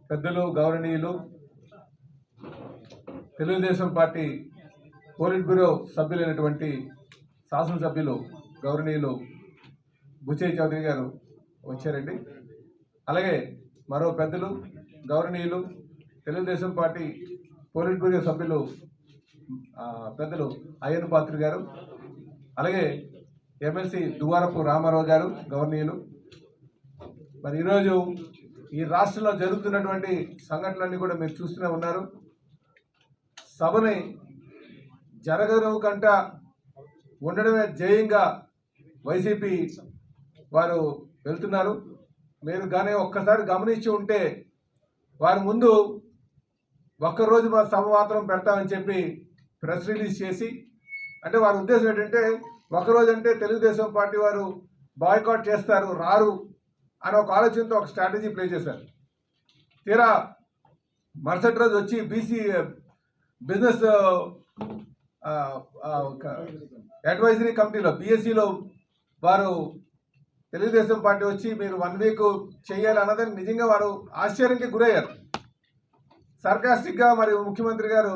పెద్దలు గౌరవనీయులు Telugu Desam party polit bureau సభ్యులైనటువంటి శాసనసభ్యులు గౌరవనీయులు బుచ్చయ్య చౌదరి గారు వచ్చారండి. అలాగే మరో పెద్దలు గౌరవనీయులు తెలుగుదేశం పార్టీ పోలిట్ బ్యూరో సభ్యులు పెద్దలు అయ్యన్న పాత్రి గారు, అలాగే ఎమ్మెల్సీ దువ్వారపు రామారావు గారు గవర్నీయులు. మరి ఈరోజు ఈ రాష్ట్రంలో జరుగుతున్నటువంటి సంఘటనలన్నీ కూడా మీరు చూస్తూనే ఉన్నారు. సభని జరగనివ్వకుండా ఉండడమే జయంగా వైసీపీ వారు వెళ్తున్నారు. మీరు కానీ ఒక్కసారి గమనించి ఉంటే వారి ముందు ఒక్కరోజు మా సభ మాత్రం పెడతామని చెప్పి ప్రెస్ రిలీజ్ చేసి, అంటే వారి ఉద్దేశం ఏంటంటే ఒకరోజు అంటే తెలుగుదేశం పార్టీ వారు బాయ్కాట్ చేస్తారు, రారు అని ఒక ఆలోచనతో ఒక స్ట్రాటజీ ప్లే చేశారు. తీరా మరుసటి రోజు వచ్చి బీసీ బిజినెస్ అడ్వైజరీ కమిటీలో బీఎస్సీలో వారు తెలుగుదేశం పార్టీ వచ్చి మీరు 1 వీక్ చేయాలి అన్నదని నిజంగా వారు ఆశ్చర్యానికి గురయ్యారు. సర్కాస్టిక్గా మరి ముఖ్యమంత్రి గారు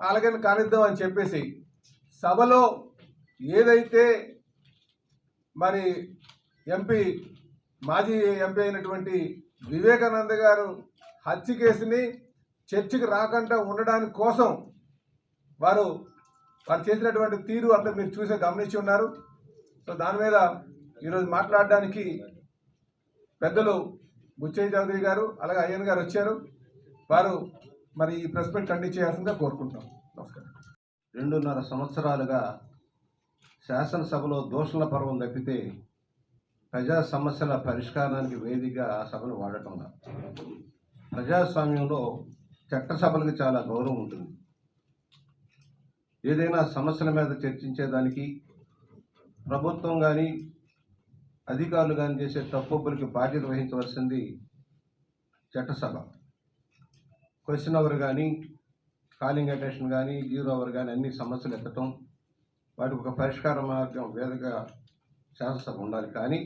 అలాగని కానిద్దాం అని చెప్పేసి సభలో ఏదైతే మరి మాజీ ఎంపీ అయినటువంటి వివేకానంద గారు హత్య కేసుని చర్చకు రాకుండా ఉండడానికి కోసం వారు చేసినటువంటి తీరు అంతా మీరు చూసే గమనించి ఉన్నారు. సో దాని మీద ఈరోజు మాట్లాడడానికి పెద్దలు బుచ్చయ్య చౌదరి గారు అలాగే అయ్యన్ గారు వచ్చారు. వారు మరి ఈ ప్రెస్ మీట్ కండక్ట్ చేయాల్సిందిగా కోరుకుంటాం. నమస్కారం. 2.5 సంవత్సరాలుగా శాసనసభలో దూషణల పర్వం తప్పితే ప్రజా సమస్యల పరిష్కారానికి వేదికగా ఆ సభను వాడటం. ప్రజాస్వామ్యంలో చట్టసభలకు చాలా గౌరవం ఉంటుంది. ఏదైనా సమస్యల మీద చర్చించేదానికి ప్రభుత్వం కానీ అధికారులు కానీ చేసే తప్పులకి బాధ్యత వహించవలసింది చట్టసభ. క్వశ్చన్ అవర్ కానీ కాలింగ్ అటెన్షన్ కానీ 0 అవర్ కానీ అన్ని సమస్యలు ఎత్తటం, వాటికి ఒక పరిష్కార మార్గం వేదిక శాసనసభ ఉండాలి. కానీ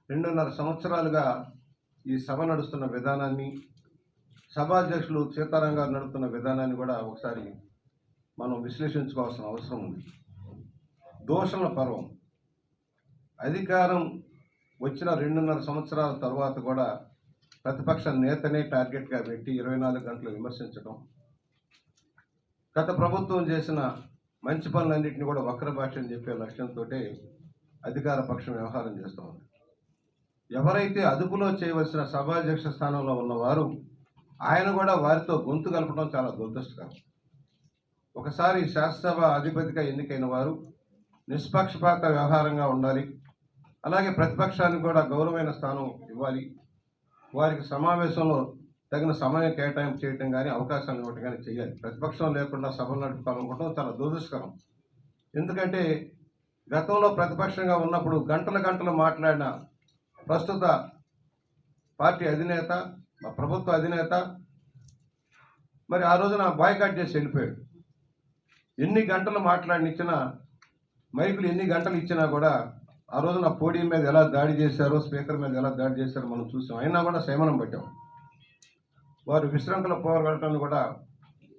2.5 సంవత్సరాలుగా ఈ సభ నడుస్తున్న విధానాన్ని, సభాధ్యక్షులు సీతారాం గారు నడుపుతున్న విధానాన్ని కూడా ఒకసారి మనం విశ్లేషించుకోవాల్సిన అవసరం ఉంది. దూషణల పర్వం అధికారం వచ్చిన 2.5 సంవత్సరాల తర్వాత కూడా ప్రతిపక్ష నేతనే టార్గెట్గా పెట్టి 24 గంటలు విమర్శించడం, గత ప్రభుత్వం చేసిన మంచి పనులన్నింటినీ కూడా వక్ర భాష అని చెప్పే లక్ష్యంతో అధికార పక్షం వ్యవహారం చేస్తూ ఉంది. ఎవరైతే అదుపులో చేయవలసిన సభాధ్యక్ష స్థానంలో ఉన్నవారు ఆయన కూడా వారితో గొంతు కలపడం చాలా దురదృష్టకరం. ఒకసారి శాసనసభ అధిపతిగా ఎన్నికైన వారు నిష్పక్షపాత వ్యవహారంగా ఉండాలి. అలాగే ప్రతిపక్షానికి కూడా గౌరవమైన స్థానం ఇవ్వాలి. వారికి సమావేశంలో తగిన సమయం కేటాయింపు చేయడం కానీ అవకాశాలు ఇవ్వటం కానీ చేయాలి. ప్రతిపక్షం లేకుండా సభలు నడుపుకోవాలనుకోవడం చాలా దురదృష్టకరం. ఎందుకంటే గతంలో ప్రతిపక్షంగా ఉన్నప్పుడు గంటలు మాట్లాడిన ప్రస్తుత పార్టీ అధినేత, మా ప్రభుత్వ అధినేత మరి ఆ రోజున బాయ్కాట్ చేసి వెళ్ళిపోయాడు. ఎన్ని గంటలు మాట్లాడినిచ్చినా, మైకులు ఎన్ని గంటలు ఇచ్చినా కూడా ఆ రోజున పోడియం మీద ఎలా దాడి చేశారో, స్పీకర్ మీద ఎలా దాడి చేశారో మనం చూసాం. అయినా కూడా సంయమనం పట్టాం. వారు విశృంఖల పోరాటాన్ని కూడా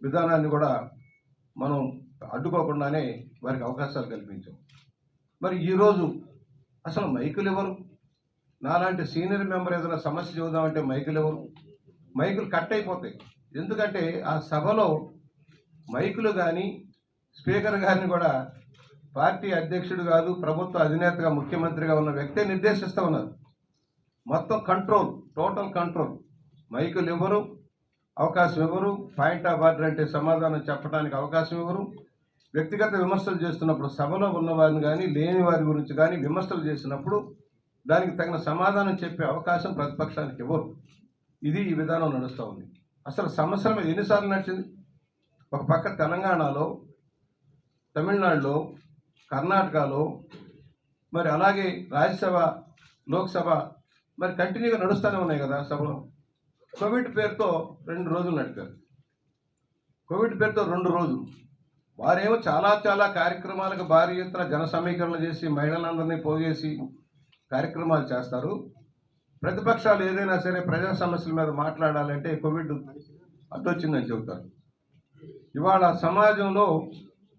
విధానాన్ని కూడా మనం అడ్డుకోకుండానే వారికి అవకాశాలు కల్పించాం. మరి ఈరోజు అసలు మైకులు ఎవరు? నాలాంటి సీనియర్ మెంబర్ ఏదైనా సమస్య చూద్దామంటే మైకులు ఎవరు? మైకులు కట్ అయిపోతాయి. ఎందుకంటే ఆ సభలో మైకులు కానీ స్పీకర్ గారిని కూడా పార్టీ అధ్యక్షుడు కాదు, ప్రభుత్వ అధినేతగా ముఖ్యమంత్రిగా ఉన్న వ్యక్తే నిర్దేశిస్తూ ఉన్నారు. మొత్తం కంట్రోల్, టోటల్ కంట్రోల్. మైకులు ఎవరు, అవకాశం ఎవరు, పాయింట్ ఆఫ్ ఆర్డర్ అంటే సమాధానం చెప్పడానికి అవకాశం ఎవరు, వ్యక్తిగత విమర్శలు చేస్తున్నప్పుడు సభలో ఉన్నవారిని కానీ లేని వారి గురించి కానీ విమర్శలు చేసినప్పుడు దానికి తగిన సమాధానం చెప్పే అవకాశం ప్రతిపక్షానికి ఎవరు? ఇది ఈ విధానం నడుస్తూ ఉంది. అసలు సమస్యల మీద ఎన్నిసార్లు నడిచింది? ఒక పక్క తెలంగాణలో, తమిళనాడులో, కర్ణాటకలో, మరి అలాగే రాజ్యసభ, లోక్సభ మరి కంటిన్యూగా నడుస్తూనే ఉన్నాయి కదా సభలో. కోవిడ్ పేరుతో 2 రోజులు నడిపారు. కోవిడ్ పేరుతో 2 రోజులు వారేమో చాలా కార్యక్రమాలకు భారీ ఎత్తున జన సమీకరణ చేసి మహిళలందరినీ పోగేసి కార్యక్రమాలు చేస్తారు. ప్రతిపక్షాలు ఏదైనా సరే ప్రజా సమస్యల మీద మాట్లాడాలంటే కోవిడ్ అడ్డొచ్చిందని చెబుతారు. ఇవాళ సమాజంలో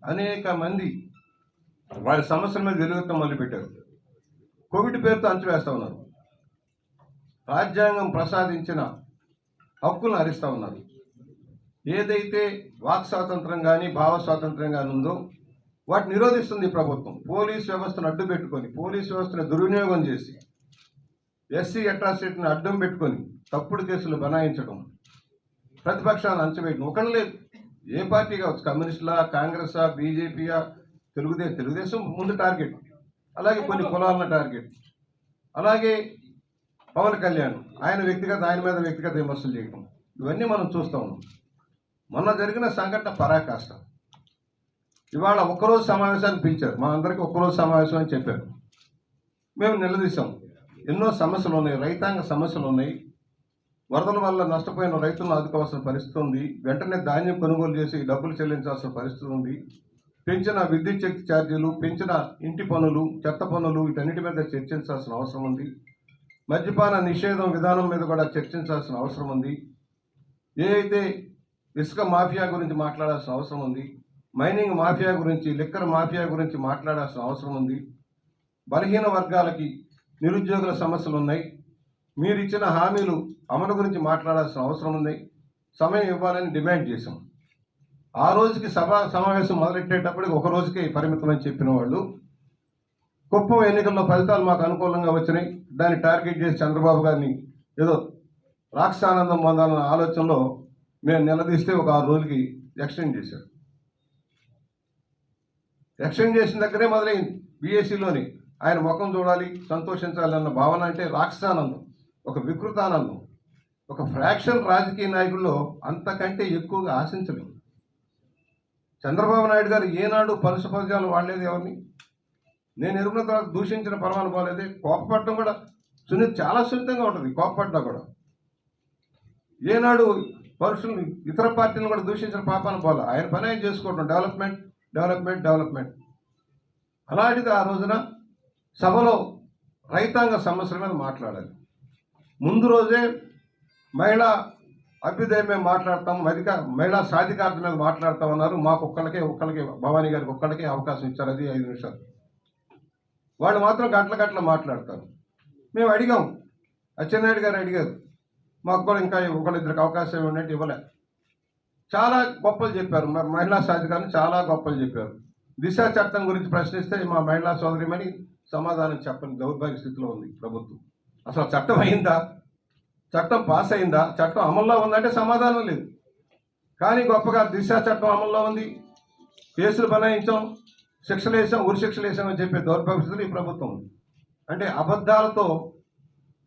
అనేక మంది వారి సమస్యల మీద వెలుగుతాం మొదలుపెట్టారు. కోవిడ్ పేరుతో అంచువేస్తూ ఉన్నారు. రాజ్యాంగం ప్రసాదించిన హక్కులను హరిస్తూ ఉన్నారు. ఏదైతే వాక్ స్వాతంత్రం కానీ భావ స్వాతంత్రం కానీ ఉందో వాటిని నిరోధిస్తుంది ఈ ప్రభుత్వం. పోలీస్ వ్యవస్థను అడ్డు పెట్టుకొని, పోలీస్ వ్యవస్థను దుర్వినియోగం చేసి, ఎస్సీ అట్రాసిటీని అడ్డం పెట్టుకొని తప్పుడు కేసులు బనాయించడం, ప్రతిపక్షాలను అంచవేయడం. ఒకళ్ళు లేదు, ఏ పార్టీ కావచ్చు, కమ్యూనిస్టులా, కాంగ్రెసా, బీజేపీయా, తెలుగుదేశం ముందు టార్గెట్, అలాగే కొన్ని కులాలను టార్గెట్, అలాగే పవన్ కళ్యాణ్ ఆయన మీద వ్యక్తిగత విమర్శలు చేయడం, ఇవన్నీ మనం చూస్తూ ఉన్నాం. మొన్న జరిగిన సంఘటన పరాకాష్ట. ఇవాళ ఒక్కరోజు సమావేశాన్ని పిలిచారు, మా అందరికీ ఒక్కరోజు సమావేశం అని చెప్పారు. మేము నిలదీశాం. ఎన్నో సమస్యలు ఉన్నాయి, రైతాంగ సమస్యలు ఉన్నాయి. వరదల వల్ల నష్టపోయిన రైతులను ఆదుకోవాల్సిన పరిస్థితి ఉంది. వెంటనే ధాన్యం కొనుగోలు చేసి డబ్బులు చెల్లించాల్సిన పరిస్థితి ఉంది. పెంచిన విద్యుత్ శక్తి ఛార్జీలు, పెంచిన ఇంటి పన్నులు, చెత్త పన్నులు, వీటన్నిటి మీద చర్చించాల్సిన అవసరం ఉంది. మద్యపాన నిషేధం విధానం మీద కూడా చర్చించాల్సిన అవసరం ఉంది. ఏ అయితే ఇసుక మాఫియా గురించి మాట్లాడాల్సిన అవసరం ఉంది. మైనింగ్ మాఫియా గురించి, లిక్కర్ మాఫియా గురించి మాట్లాడాల్సిన అవసరం ఉంది. బలహీన వర్గాలకి నిరుద్యోగుల సమస్యలు ఉన్నాయి. మీరు ఇచ్చిన హామీలు అమలు గురించి మాట్లాడాల్సిన అవసరం ఉంది. సమయం ఇవ్వాలని డిమాండ్ చేశాం. ఆ రోజుకి సమావేశం మొదలెట్టేటప్పటికి ఒక రోజుకే పరిమితమని చెప్పిన వాళ్ళు, కుప్పం ఎన్నికల్లో ఫలితాలు మాకు అనుకూలంగా వచ్చినాయి, దాన్ని టార్గెట్ చేసి చంద్రబాబు గారిని ఏదో రాక్షసానందం పొందాలన్న ఆలోచనలో మేము నిలదీస్తే ఒక 6 రోజులకి ఎక్స్టెండ్ చేశారు. ఎక్స్టెండ్ చేసిన దగ్గరే మొదలైంది. బీఏసీలోని ఆయన ముఖం చూడాలి, సంతోషించాలన్న భావన అంటే రాక్షసానందం, ఒక వికృతానందం. ఒక ఫ్రాక్షన్ రాజకీయ నాయకుల్లో అంతకంటే ఎక్కువగా ఆశించలేము. చంద్రబాబు నాయుడు గారు ఏనాడు పలుసు పదజాలు వాడలేదు ఎవరిని. నేను ఎరుగున తర్వాత దూషించిన పరమాను పోలేదే. కోపపడటం కూడా చాలా సున్నితంగా ఉంటుంది. కోపపడ్డా కూడా ఏనాడు పరుషుల్ని, ఇతర పార్టీలను కూడా దూషించిన పాపాను పోలే. ఆయన పని ఆయన చేసుకోవటం, డెవలప్మెంట్ డెవలప్మెంట్ డెవలప్మెంట్. అలాంటిది ఆ రోజున సభలో రైతాంగ సమస్యల మీద మాట్లాడాలి. ముందు రోజే మహిళా అభ్యుదయం మేము మాట్లాడతాం, మహిళా సాధికారత మీద మాట్లాడతామన్నారు. మాకు ఒక్కళ్ళకే భవానీ గారికి ఒక్కళ్ళకే అవకాశం ఇచ్చారు, అది 5 నిమిషాలు. వాళ్ళు మాత్రం గంటల మాట్లాడతారు. మేము అడిగాం, అచ్చెన్నాయుడు గారు అడిగారు, మాకు కూడా ఇంకా ఒకళ్ళిద్దరికి అవకాశం ఇవ్వండి, ఇవ్వలే. చాలా గొప్పలు చెప్పారు, మహిళా సాధికారని చాలా గొప్పలు చెప్పారు. దిశ చట్టం గురించి ప్రశ్నిస్తే మా మహిళా సోదరిమణి సమాధానం చెప్పని దౌర్భాగ్య స్థితిలో ఉంది ప్రభుత్వం. అసలు చట్టం అయిందా, చట్టం పాస్ అయిందా, చట్టం అమల్లో ఉందంటే సమాధానం లేదు. కానీ గొప్పగా దిశ చట్టం అమల్లో ఉంది, కేసులు బనాయించాం, శిక్షలు వేసాం, ఉరి శిక్షలు వేసామని చెప్పే దౌర్భాగ్య స్థితిలో ఈ ప్రభుత్వం ఉంది. అంటే అబద్ధాలతో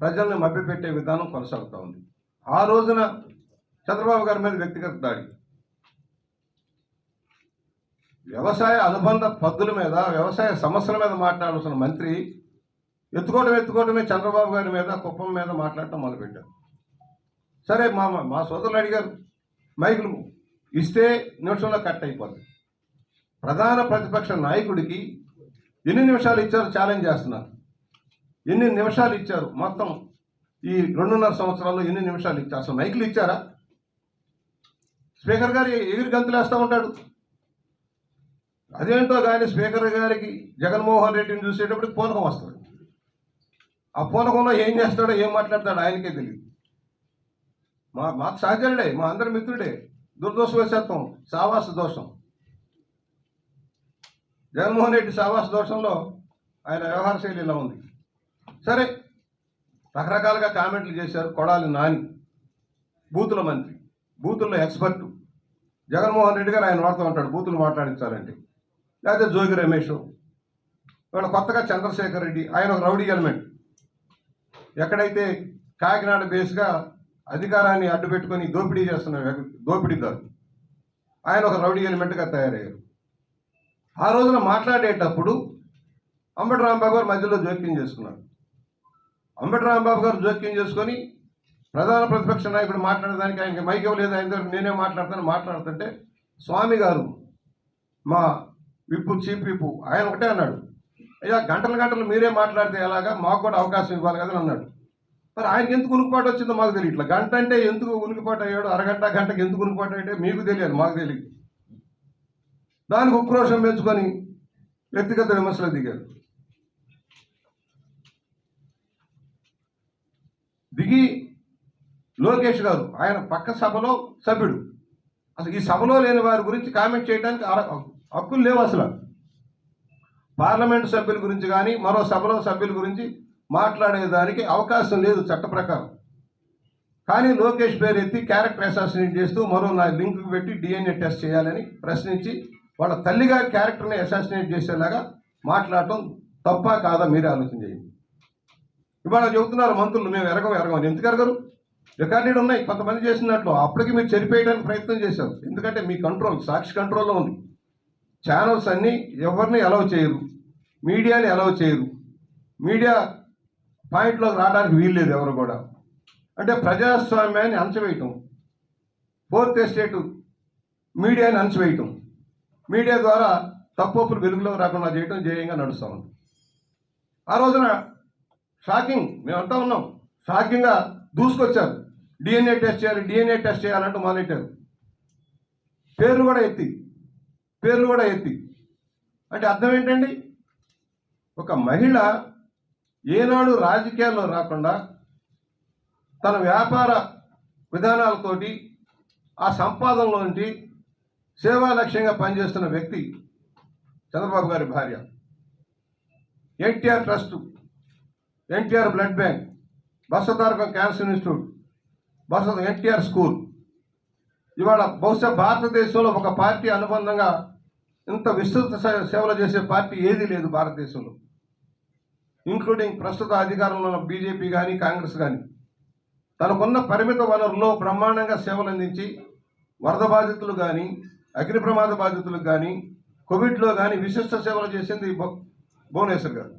ప్రజల్ని మభ్యపెట్టే విధానం కొనసాగుతూ ఉంది. ఆ రోజున చంద్రబాబు గారి మీద వ్యక్తిగత దాడి, వ్యవసాయ అనుబంధ పద్ధతుల మీద, వ్యవసాయ సమస్యల మీద మాట్లాడాల్సిన మంత్రి ఎత్తుకోవడమే చంద్రబాబు గారి మీద, కుప్పం మీద మాట్లాడటం మొదలుపెట్టారు. సరే, మా సోదరులు అడిగారు, మైకులు ఇస్తే నిమిషంలో కట్ అయిపోతుంది. ప్రధాన ప్రతిపక్ష నాయకుడికి ఎన్ని నిమిషాలు ఇచ్చారో ఛాలెంజ్ చేస్తున్నారు. ఎన్ని నిమిషాలు ఇచ్చారు మొత్తం ఈ 2.5 సంవత్సరాల్లో ఎన్ని నిమిషాలు ఇచ్చారు? అసలు మైకులు ఇచ్చారా? స్పీకర్ గారు ఎగిరి గంతులు వేస్తూ ఉంటాడు. అదేంటో కానీ స్పీకర్ గారికి జగన్మోహన్ రెడ్డిని చూసేటప్పటికి పూనకం వస్తుంది. ఆ పూనకంలో ఏం చేస్తాడో, ఏం మాట్లాడతాడో ఆయనకే తెలియదు. మాకు సహచరుడే, మా అందరి మిత్రుడే. దుర్దోషవశాత్వం, సావాస దోషం. జగన్మోహన్ రెడ్డి సావాస దోషంలో ఆయన వ్యవహార శైలి ఇలా ఉంది. సరే, రకరకాలుగా కామెంట్లు చేశారు. కొడాలి నాని బూతుల మంత్రి, బూతుల్లో ఎక్స్పర్టు. జగన్మోహన్ రెడ్డి గారు ఆయన వాడుతూ ఉంటాడు బూతులు మాట్లాడించాలంటే. లేకపోతే జోగి రమేష్, ఇవాళ కొత్తగా చంద్రశేఖర్ రెడ్డి, ఆయన ఒక రౌడీ ఎలిమెంట్. ఎక్కడైతే కాకినాడ బేస్గా అధికారాన్ని అడ్డుపెట్టుకొని దోపిడీ చేస్తున్న దోపిడీదారు, ఆయన ఒక రౌడీ ఎలిమెంట్గా తయారయ్యారు. ఆ రోజున మాట్లాడేటప్పుడు అంబటి రాంబాబు గారు మధ్యలో జోక్యం చేసుకున్నారు. అంబటి రాంబాబు గారు జోక్యం చేసుకొని ప్రధాన ప్రతిపక్ష నాయకుడు మాట్లాడడానికి ఆయనకి మైక్ ఇవ్వలేదు. ఆయన దగ్గర నేనే మాట్లాడుతుంటే స్వామి గారు, మా విప్పు, చీఫ్ విప్పు, ఆయన ఒకటే అన్నాడు, అయ్యా గంటలు మీరే మాట్లాడితే ఎలాగా, మాకు కూడా అవకాశం ఇవ్వాలి కదా అని అన్నాడు. మరి ఆయనకి ఎందుకు ఉనికిపాటు వచ్చిందో మాకు తెలియదు. ఇట్లా గంట అంటే ఎందుకు ఉనికిపాటు అయ్యాడు, అరగంట గంటకి ఎందుకు ఉనికిపాటు అంటే మీకు తెలియదు, మాకు తెలియదు. దానికి ఉక్రోషం పెంచుకొని వ్యక్తిగత విమర్శలు దిగారు. దిగి లోకేష్ గారు ఆయన పక్క సభలో సభ్యుడు, అసలు ఈ సభలో లేని వారి గురించి కామెంట్ చేయడానికి హక్కులు లేవు. అసలు పార్లమెంటు సభ్యుల గురించి కానీ మరో సభలో సభ్యుల గురించి మాట్లాడేదానికి అవకాశం లేదు చట్ట ప్రకారం. కానీ లోకేష్ పేరు ఎత్తి క్యారెక్టర్ అసాసినేట్ చేస్తూ మరో నా లింక్ పెట్టి DNA టెస్ట్ చేయాలని ప్రశ్నించి వాళ్ళ తల్లిగారి క్యారెక్టర్ని అసాసినేట్ చేసేలాగా మాట్లాడటం తప్ప కాదా మీరే ఆలోచన చేయండి. ఇవాళ చెబుతున్నారు మంత్రులు మేము ఎరగమని. ఎందుకు ఎరగరు? రికార్డెడ్ ఉన్నాయి కొంతమంది చేసినట్లు. అప్పటికి మీరు చెరిపేయడానికి ప్రయత్నం చేశారు. ఎందుకంటే మీ కంట్రోల్, సాక్షి కంట్రోల్లో ఉంది. ఛానల్స్ అన్నీ ఎవరిని అలౌ చేయరు, మీడియాని అలౌ చేయరు, మీడియా పాయింట్లోకి రావడానికి వీల్లేదు ఎవరు కూడా. అంటే ప్రజాస్వామ్యాన్ని అణచివేయటం, ఫోర్త్ ఎస్టేట్ మీడియాని అణచివేయటం, మీడియా ద్వారా తప్పులు వెలుగులో రాకుండా చేయటం జేయంగా నడుస్తూ ఉంది. ఆ రోజున షాకింగ్, మేమంతా ఉన్నాం, షాకింగ్గా దూసుకొచ్చారు. DNA టెస్ట్ చేయాలంటూ మొదలెట్టారు. పేర్లు కూడా ఎత్తి అంటే అర్థం ఏంటండి? ఒక మహిళ ఏనాడు రాజకీయాల్లో రాకుండా తన వ్యాపార విధానాలతోటి ఆ సంపాదనలోంచి సేవా లక్ష్యంగా పనిచేస్తున్న వ్యక్తి చంద్రబాబు గారి భార్య. NTR trust, NTR blood bank, Basavatarakam cancer institute, NTR school. ఇవాళ బహుశా భారతదేశంలో ఒక పార్టీ అనుబంధంగా ఇంత విస్తృత సేవలు చేసే పార్టీ ఏదీ లేదు భారతదేశంలో, ఇంక్లూడింగ్ ప్రస్తుత అధికారంలో ఉన్న బీజేపీ కానీ కాంగ్రెస్ కానీ. తనకున్న పరిమిత వనరుల్లో బ్రహ్మాండంగా సేవలు అందించి వరద బాధితులు కానీ, అగ్ని ప్రమాద బాధితులకు కానీ, కోవిడ్లో కానీ విశిష్ట సేవలు చేసింది భువనేశ్వర్ గారు.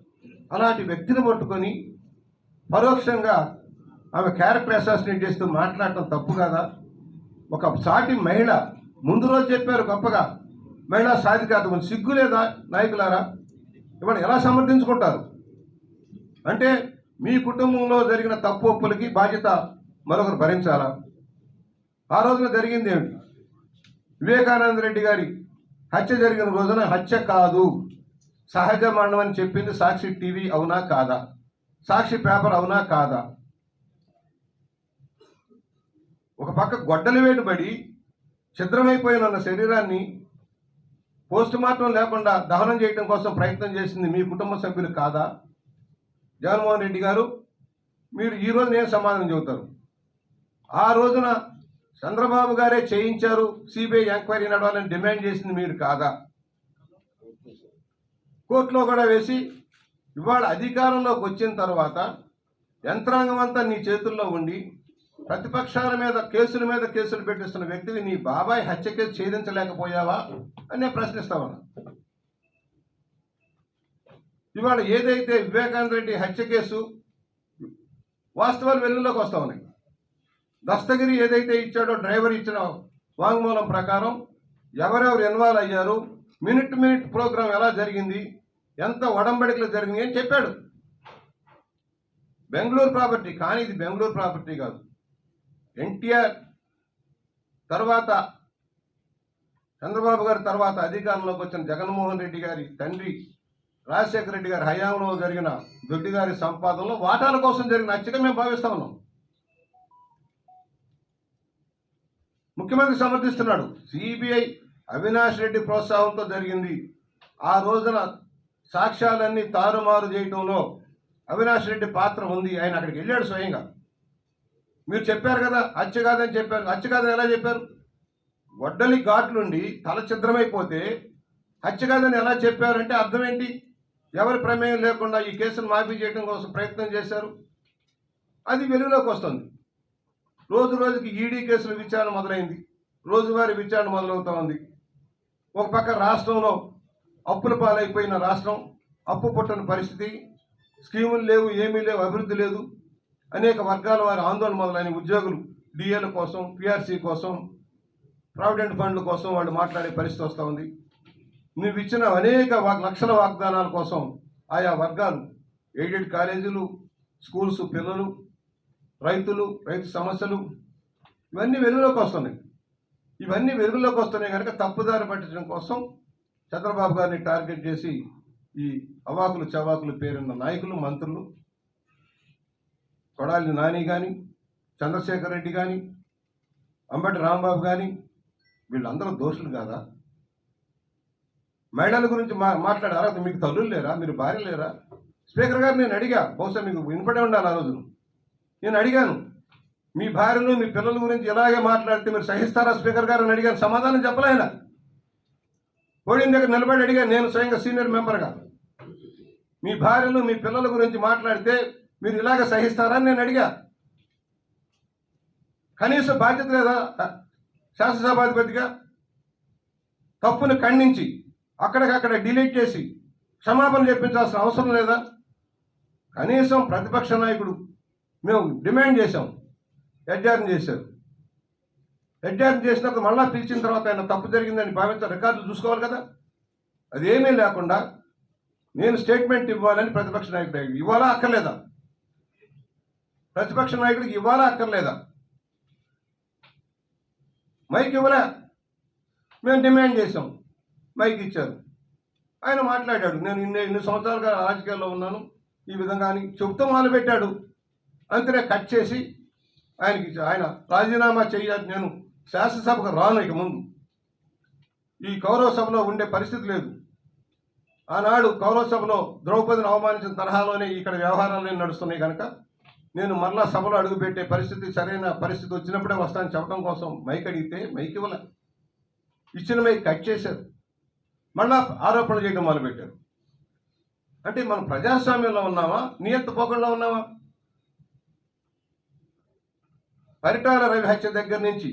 అలాంటి వ్యక్తిని పట్టుకొని పరోక్షంగా ఆమె క్యారెక్టర్ అసాసినేట్ చేస్తూ మాట్లాడటం తప్పు కదా? ఒక సాటి మహిళ, ముందు రోజు చెప్పారు గొప్పగా మహిళా సాధికారత గురించి, సిగ్గు లేదా నాయకులారా? ఇవాళ ఎలా సమర్థించుకుంటారు? అంటే మీ కుటుంబంలో జరిగిన తప్పు ఒప్పులకి బాధ్యత మరొకరు భరించాలా? ఆ రోజున జరిగింది ఏమిటి? వివేకానంద రెడ్డి గారి హత్య జరిగిన రోజున హత్య కాదు, సహజ మరణం అని చెప్పింది సాక్షి టీవీ, అవునా కాదా? సాక్షి పేపర్, అవునా కాదా? ఒక పక్క గొడ్డలి వేటుబడి ఛిద్రమైపోయిన శరీరాన్ని పోస్ట్ మార్టం లేకుండా దహనం చేయడం కోసం ప్రయత్నం చేసింది మీ కుటుంబ సభ్యులు కాదా? జగన్మోహన్ రెడ్డి గారు, మీరు ఈరోజు నేను సమాధానం చెబుతారు. ఆ రోజున చంద్రబాబు గారే చేయించారు, సిబిఐ ఎంక్వైరీ నడవాలని డిమాండ్ చేసింది మీరు కాదా? కోర్టులో కూడా వేసి ఇవాళ అధికారంలోకి వచ్చిన తర్వాత యంత్రాంగం అంతా నీ చేతుల్లో ఉండి ప్రతిపక్షాల మీద కేసులు పెట్టిస్తున్న వ్యక్తివి నీ బాబాయ్ హత్య కేసు ఛేదించలేకపోయావా అని నేను ప్రశ్నిస్తా ఉన్నా. ఇవాళ ఏదైతే వివేకానంద రెడ్డి హత్య కేసు వాస్తవాలు వెలుగులోకి వస్తూ ఉన్నాయి. దస్తగిరి ఏదైతే ఇచ్చాడో, డ్రైవర్ ఇచ్చిన వాంగ్మూలం ప్రకారం ఎవరెవరు ఇన్వాల్వ్ అయ్యారు, మినిట్ ప్రోగ్రాం ఎలా జరిగింది, ఎంత ఒడంబడికలు జరిగింది అని చెప్పాడు. బెంగళూరు ప్రాపర్టీ, కానీ ఇది బెంగళూరు ప్రాపర్టీ కాదు. ఎన్టీఆర్ తర్వాత, చంద్రబాబు గారి తర్వాత అధికారంలోకి వచ్చిన జగన్మోహన్ రెడ్డి గారి తండ్రి రాజశేఖర రెడ్డి గారి హయాంలో జరిగిన దొడ్డి గారి సంపాదనలో వాటాల కోసం జరిగిన హత్యగా మేము భావిస్తా ఉన్నాం. ముఖ్యమంత్రి సమర్థిస్తున్నాడు, సిబిఐ అవినాష్ రెడ్డి ప్రోత్సాహంతో జరిగింది. ఆ రోజున సాక్ష్యాలన్నీ తారుమారు చేయటంలో అవినాష్ రెడ్డి పాత్ర ఉంది, ఆయన అక్కడికి వెళ్ళాడు స్వయంగా. మీరు చెప్పారు కదా హత్య కాదని చెప్పారు. హత్య కాదని ఎలా చెప్పారు? గొడ్డలి ఘాట్లుండి తల ఛిద్రమైపోతే హత్య కాదని ఎలా చెప్పారంటే అర్థం ఏంటి? ఎవరి ప్రమేయం లేకుండా ఈ కేసును మాఫీ చేయడం కోసం ప్రయత్నం చేశారు. అది వెలుగులోకి వస్తుంది. రోజుకి ఈడీ కేసుల విచారణ మొదలైంది, రోజువారీ విచారణ మొదలవుతూ ఉంది. ఒక పక్క రాష్ట్రంలో అప్పుల పాలైపోయిన రాష్ట్రం, అప్పు పుట్టని పరిస్థితి, స్కీములు లేవు, ఏమీ లేవు, అభివృద్ధి లేదు. అనేక వర్గాల వారి ఆందోళన మొదలైన, ఉద్యోగులు డిఏల కోసం, పిఆర్సీ కోసం, ప్రావిడెంట్ ఫండ్ల కోసం వాళ్ళు మాట్లాడే పరిస్థితి వస్తూ ఉంది. నువ్వు ఇచ్చిన అనేక లక్షల వాగ్దానాల కోసం ఆయా వర్గాలు, ఎయిడెడ్ కాలేజీలు, స్కూల్స్ పిల్లలు, రైతు సమస్యలు ఇవన్నీ వెలుగులోకి వస్తున్నాయి. ఇవన్నీ వెలుగులోకి వస్తున్నాయి కనుక తప్పుదారి పట్టించడం కోసం చంద్రబాబు గారిని టార్గెట్ చేసి ఈ అవాకులు చవాకులు పేరున్న నాయకులు, మంత్రులు, కొడాలి నాని కానీ, చంద్రశేఖర్ రెడ్డి కానీ, అంబటి రాంబాబు కానీ వీళ్ళందరూ దోషులు కాదా? మహిళల గురించి మాట్లాడే అర్హత మీకు తల్లులు లేరా? మీరు భార్య లేరా? స్పీకర్ గారు నేను అడిగా, బహుశా మీకు వినపడే ఉండాలి. ఆ రోజు నేను అడిగాను, మీ భార్యలు మీ పిల్లల గురించి ఇలాగే మాట్లాడితే మీరు సహిస్తారా స్పీకర్ గారు అని అడిగాను. సమాధానం చెప్పలే ఆయన. పోడియం దగ్గర నిలబడి అడిగాను నేను స్వయంగా సీనియర్ మెంబర్గా, మీ భార్యలు మీ పిల్లల గురించి మాట్లాడితే మీరు ఇలాగ సహిస్తారా అని నేను అడిగా. కనీసం బాధ్యత లేదా శాసనసభాధిపతిగా? తప్పును ఖండించి అక్కడికక్కడ డిలీట్ చేసి క్షమాపణ చెప్పించాల్సిన అవసరం లేదా? కనీసం ప్రతిపక్ష నాయకుడు మేము డిమాండ్ చేశాం, అడ్జర్న్ చేశారు. అడ్జర్న్ చేసినప్పుడు మళ్ళా పిలిచిన తర్వాత ఆయన తప్పు జరిగిందని భావించారు, రికార్డులు చూసుకోవాలి కదా. అదేమీ లేకుండా నేను స్టేట్మెంట్ ఇవ్వాలని ప్రతిపక్ష నాయకుడు ఇవ్వాలా అక్కర్లేదా? ప్రతిపక్ష నాయకుడికి ఇవ్వాలా అక్కర్లేదా? మైక్ ఇవ్వలే, మేము డిమాండ్ చేశాం, మైక్ ఇచ్చారు. ఆయన మాట్లాడాడు, నేను ఇన్ని సంవత్సరాలుగా రాజకీయాల్లో ఉన్నాను ఈ విధంగా అని చెబుతూ మొదలుపెట్టాడు. అంతనే కట్ చేసి ఆయన రాజీనామా చేయాలి, నేను శాసనసభకు రాను, ఇక ముందు ఈ కౌరవ సభలో ఉండే పరిస్థితి లేదు. ఆనాడు కౌరవ సభలో ద్రౌపదిని అవమానించిన తరహాలోనే ఇక్కడ వ్యవహారాలు నడుస్తున్నాయి కనుక నేను మరలా సభలో అడుగుపెట్టే పరిస్థితి, సరైన పరిస్థితి వచ్చినప్పుడే వస్తానని చెప్పడం కోసం మైక్ అడిగితే మైక్ ఇవ్వలే, ఇచ్చిన మైక్ కట్ చేశారు, మళ్ళా ఆరోపణలు చేయడం మొదలుపెట్టారు. అంటే మనం ప్రజాస్వామ్యంలో ఉన్నామా, నియంతపోకుండా ఉన్నామా? పరిటాల రవి హత్య దగ్గర నుంచి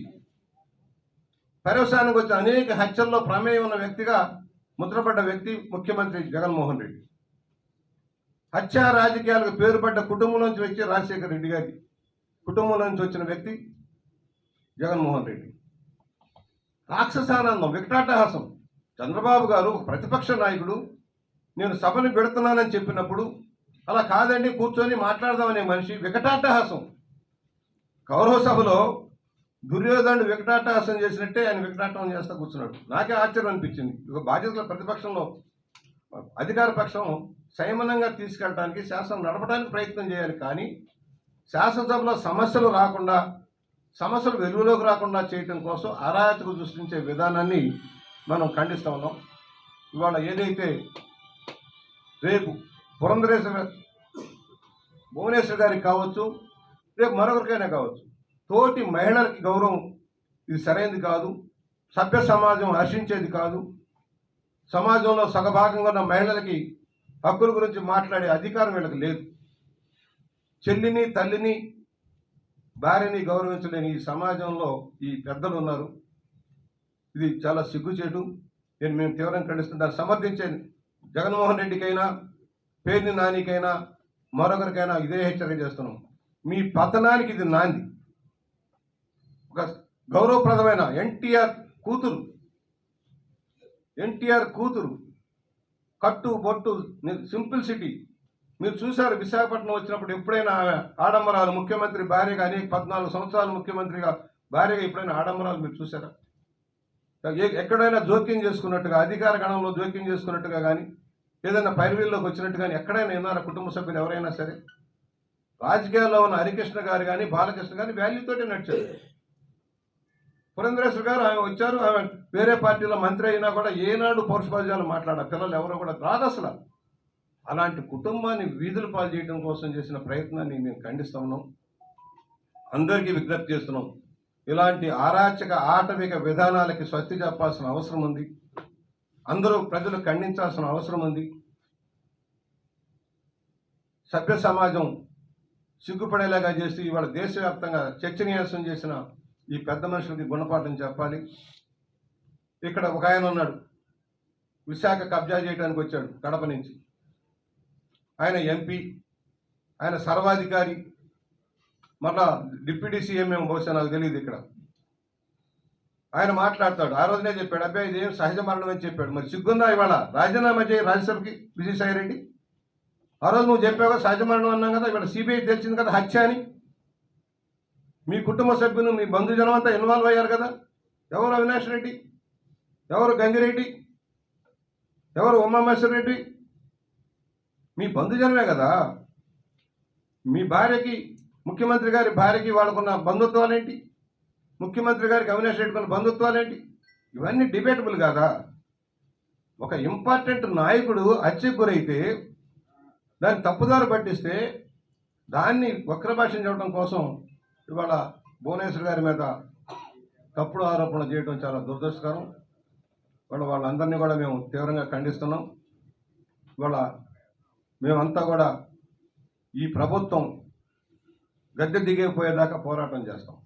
పర్యవసానికి వచ్చిన అనేక హత్యల్లో ప్రమేయం ఉన్న వ్యక్తిగా ముద్రపడ్డ వ్యక్తి ముఖ్యమంత్రి జగన్మోహన్ రెడ్డి. హత్యా రాజకీయాలకు పేరుపడ్డ కుటుంబంలోంచి వచ్చి రాజశేఖర రెడ్డి గారి కుటుంబంలోంచి వచ్చిన వ్యక్తి జగన్మోహన్ రెడ్డి. రాక్షసానందం, వికటాటహాసం. చంద్రబాబు గారు ప్రతిపక్ష నాయకుడు, నేను సభను పెడుతున్నానని చెప్పినప్పుడు అలా కాదండి కూర్చొని మాట్లాడదామనే మనిషి వికటాటహాసం. కౌరవ సభలో దుర్యోధనుడు వికటాటహాసం చేసినట్టే ఆయన వికటాటం చేస్తా కూర్చున్నాడు. నాకే ఆశ్చర్యం అనిపించింది. ఇక బాధ్యతల ప్రతిపక్షంలో అధికార పక్షం సంయమనంగా తీసుకెళ్ళడానికి, శాసనం నడపడానికి ప్రయత్నం చేయాలి. కానీ శాసనసభలో సమస్యలు రాకుండా, సమస్యలు వెలుగులోకి రాకుండా చేయటం కోసం అరాచకం సృష్టించే విధానాన్ని మనం ఖండిస్తూ ఉన్నాం. ఇవాళ ఏదైతే రేపు భువనేశ్వర్ గారికి కావచ్చు, రేపు మరొకరికైనా కావచ్చు, తోటి మహిళలకి గౌరవం ఇది సరైనది కాదు, సభ్య సమాజం హర్షించేది కాదు. సమాజంలో సగభాగంగా ఉన్న మహిళలకి హక్కుల గురించి మాట్లాడే అధికారం వీళ్ళకి లేదు. చెల్లిని, తల్లిని, భార్యని గౌరవించలేని ఈ సమాజంలో ఈ పెద్దలు ఉన్నారు. ఇది చాలా సిగ్గుచేటు. మేము తీవ్రంగా ఖండిస్తున్నాం. సమర్థించే జగన్మోహన్ రెడ్డికైనా, పేర్ని నానికైనా, మరొకరికైనా ఇదే హెచ్చరిక చేస్తున్నాం. మీ పతనానికి ఇది నాంది. ఒక గౌరవప్రదమైన ఎన్టీఆర్ కూతురు కట్టు బొట్టు సింప్లిసిటీ మీరు చూశారు. విశాఖపట్నం వచ్చినప్పుడు ఎప్పుడైనా ఆడంబరాలు, ముఖ్యమంత్రి భార్యగా అనేక 14 సంవత్సరాలు ముఖ్యమంత్రిగా భార్యగా ఎప్పుడైనా ఆడంబరాలు మీరు చూసారా? ఎక్కడైనా జోక్యం చేసుకున్నట్టుగా, అధికార గణంలో జోక్యం చేసుకున్నట్టుగా కానీ, ఏదైనా పైరువీల్లోకి వచ్చినట్టు కానీ ఎక్కడైనా విన్నారా కుటుంబ సభ్యులు ఎవరైనా సరే? రాజకీయాల్లో ఉన్న హరికృష్ణ గారు కానీ, బాలకృష్ణ కానీ వాల్యూతోటే నడిచారు. పురంధరేశ్వర్ గారు ఆమె వచ్చారు, ఆమె వేరే పార్టీలో మంత్రి అయినా కూడా ఏనాడు పౌరుషపాద్యాలు మాట్లాడారు. పిల్లలు ఎవరో కూడా రాదు అసలు. అలాంటి కుటుంబాన్ని వీధుల పాలు చేయడం కోసం చేసిన ప్రయత్నాన్ని మేము ఖండిస్తూ ఉన్నాం. అందరికీ విజ్ఞప్తి చేస్తున్నాం, ఇలాంటి అరాచక ఆటవిక విధానాలకి స్వస్తి చెప్పాల్సిన అవసరం ఉంది. అందరూ ప్రజలు ఖండించాల్సిన అవసరం ఉంది. సభ్య సమాజం సిగ్గుపడేలాగా చేసి ఇవాళ దేశవ్యాప్తంగా చర్చనీయాంశం చేసిన ఈ పెద్ద మనుషులకి గుణపాఠం చెప్పాలి. ఇక్కడ ఒక ఆయన ఉన్నాడు, విశాఖ కబ్జా చేయడానికి వచ్చాడు కడప నుంచి. ఆయన ఎంపీ, ఆయన సర్వాధికారి, మళ్ళా డిప్యూటీ సీఎం ఏమో బహుశా నాకు తెలియదు. ఇక్కడ ఆయన మాట్లాడతాడు. ఆ రోజునే చెప్పాడు, అబ్బాయి ఇదేం సహజ మరణం అని చెప్పాడు. మరి సిగ్గుందా ఇవాళ? రాజీనామా చేయి రాజ్యసభకి విజయసాయి రెడ్డి. ఆ రోజు నువ్వు చెప్పావు సహజ మరణం అన్నాం కదా, ఇవాళ సిబిఐ తెలిసింది కదా హత్య అని. మీ కుటుంబ సభ్యులు, మీ బంధుజనం అంతా ఇన్వాల్వ్ అయ్యారు కదా. ఎవరు అవినాష్ రెడ్డి, ఎవరు గంగిరెడ్డి, ఎవరు ఉమామహేశ్వర రెడ్డి? మీ బంధుజనమే కదా. మీ భార్యకి, ముఖ్యమంత్రి గారి భార్యకి వాళ్ళకున్న బంధుత్వాలేంటి? ముఖ్యమంత్రి గారికి అవినాష్ రెడ్డికి ఉన్న బంధుత్వాలేంటి? ఇవన్నీ డిబేటబుల్ కాదా? ఒక ఇంపార్టెంట్ నాయకుడు హత్యకు గురైతే దాన్ని తప్పుదారు పట్టిస్తే దాన్ని వక్రభాషణ చెప్పడం కోసం ఇవాళ భువనేశ్వర్ గారి మీద తప్పుడు ఆరోపణలు చేయడం చాలా దురదృష్టకరం. వాళ్ళందరినీ కూడా మేము తీవ్రంగా ఖండిస్తున్నాం. ఇవాళ మేమంతా కూడా ఈ ప్రభుత్వం గద్దె దిగిపోయేదాకా పోరాటం చేస్తాం.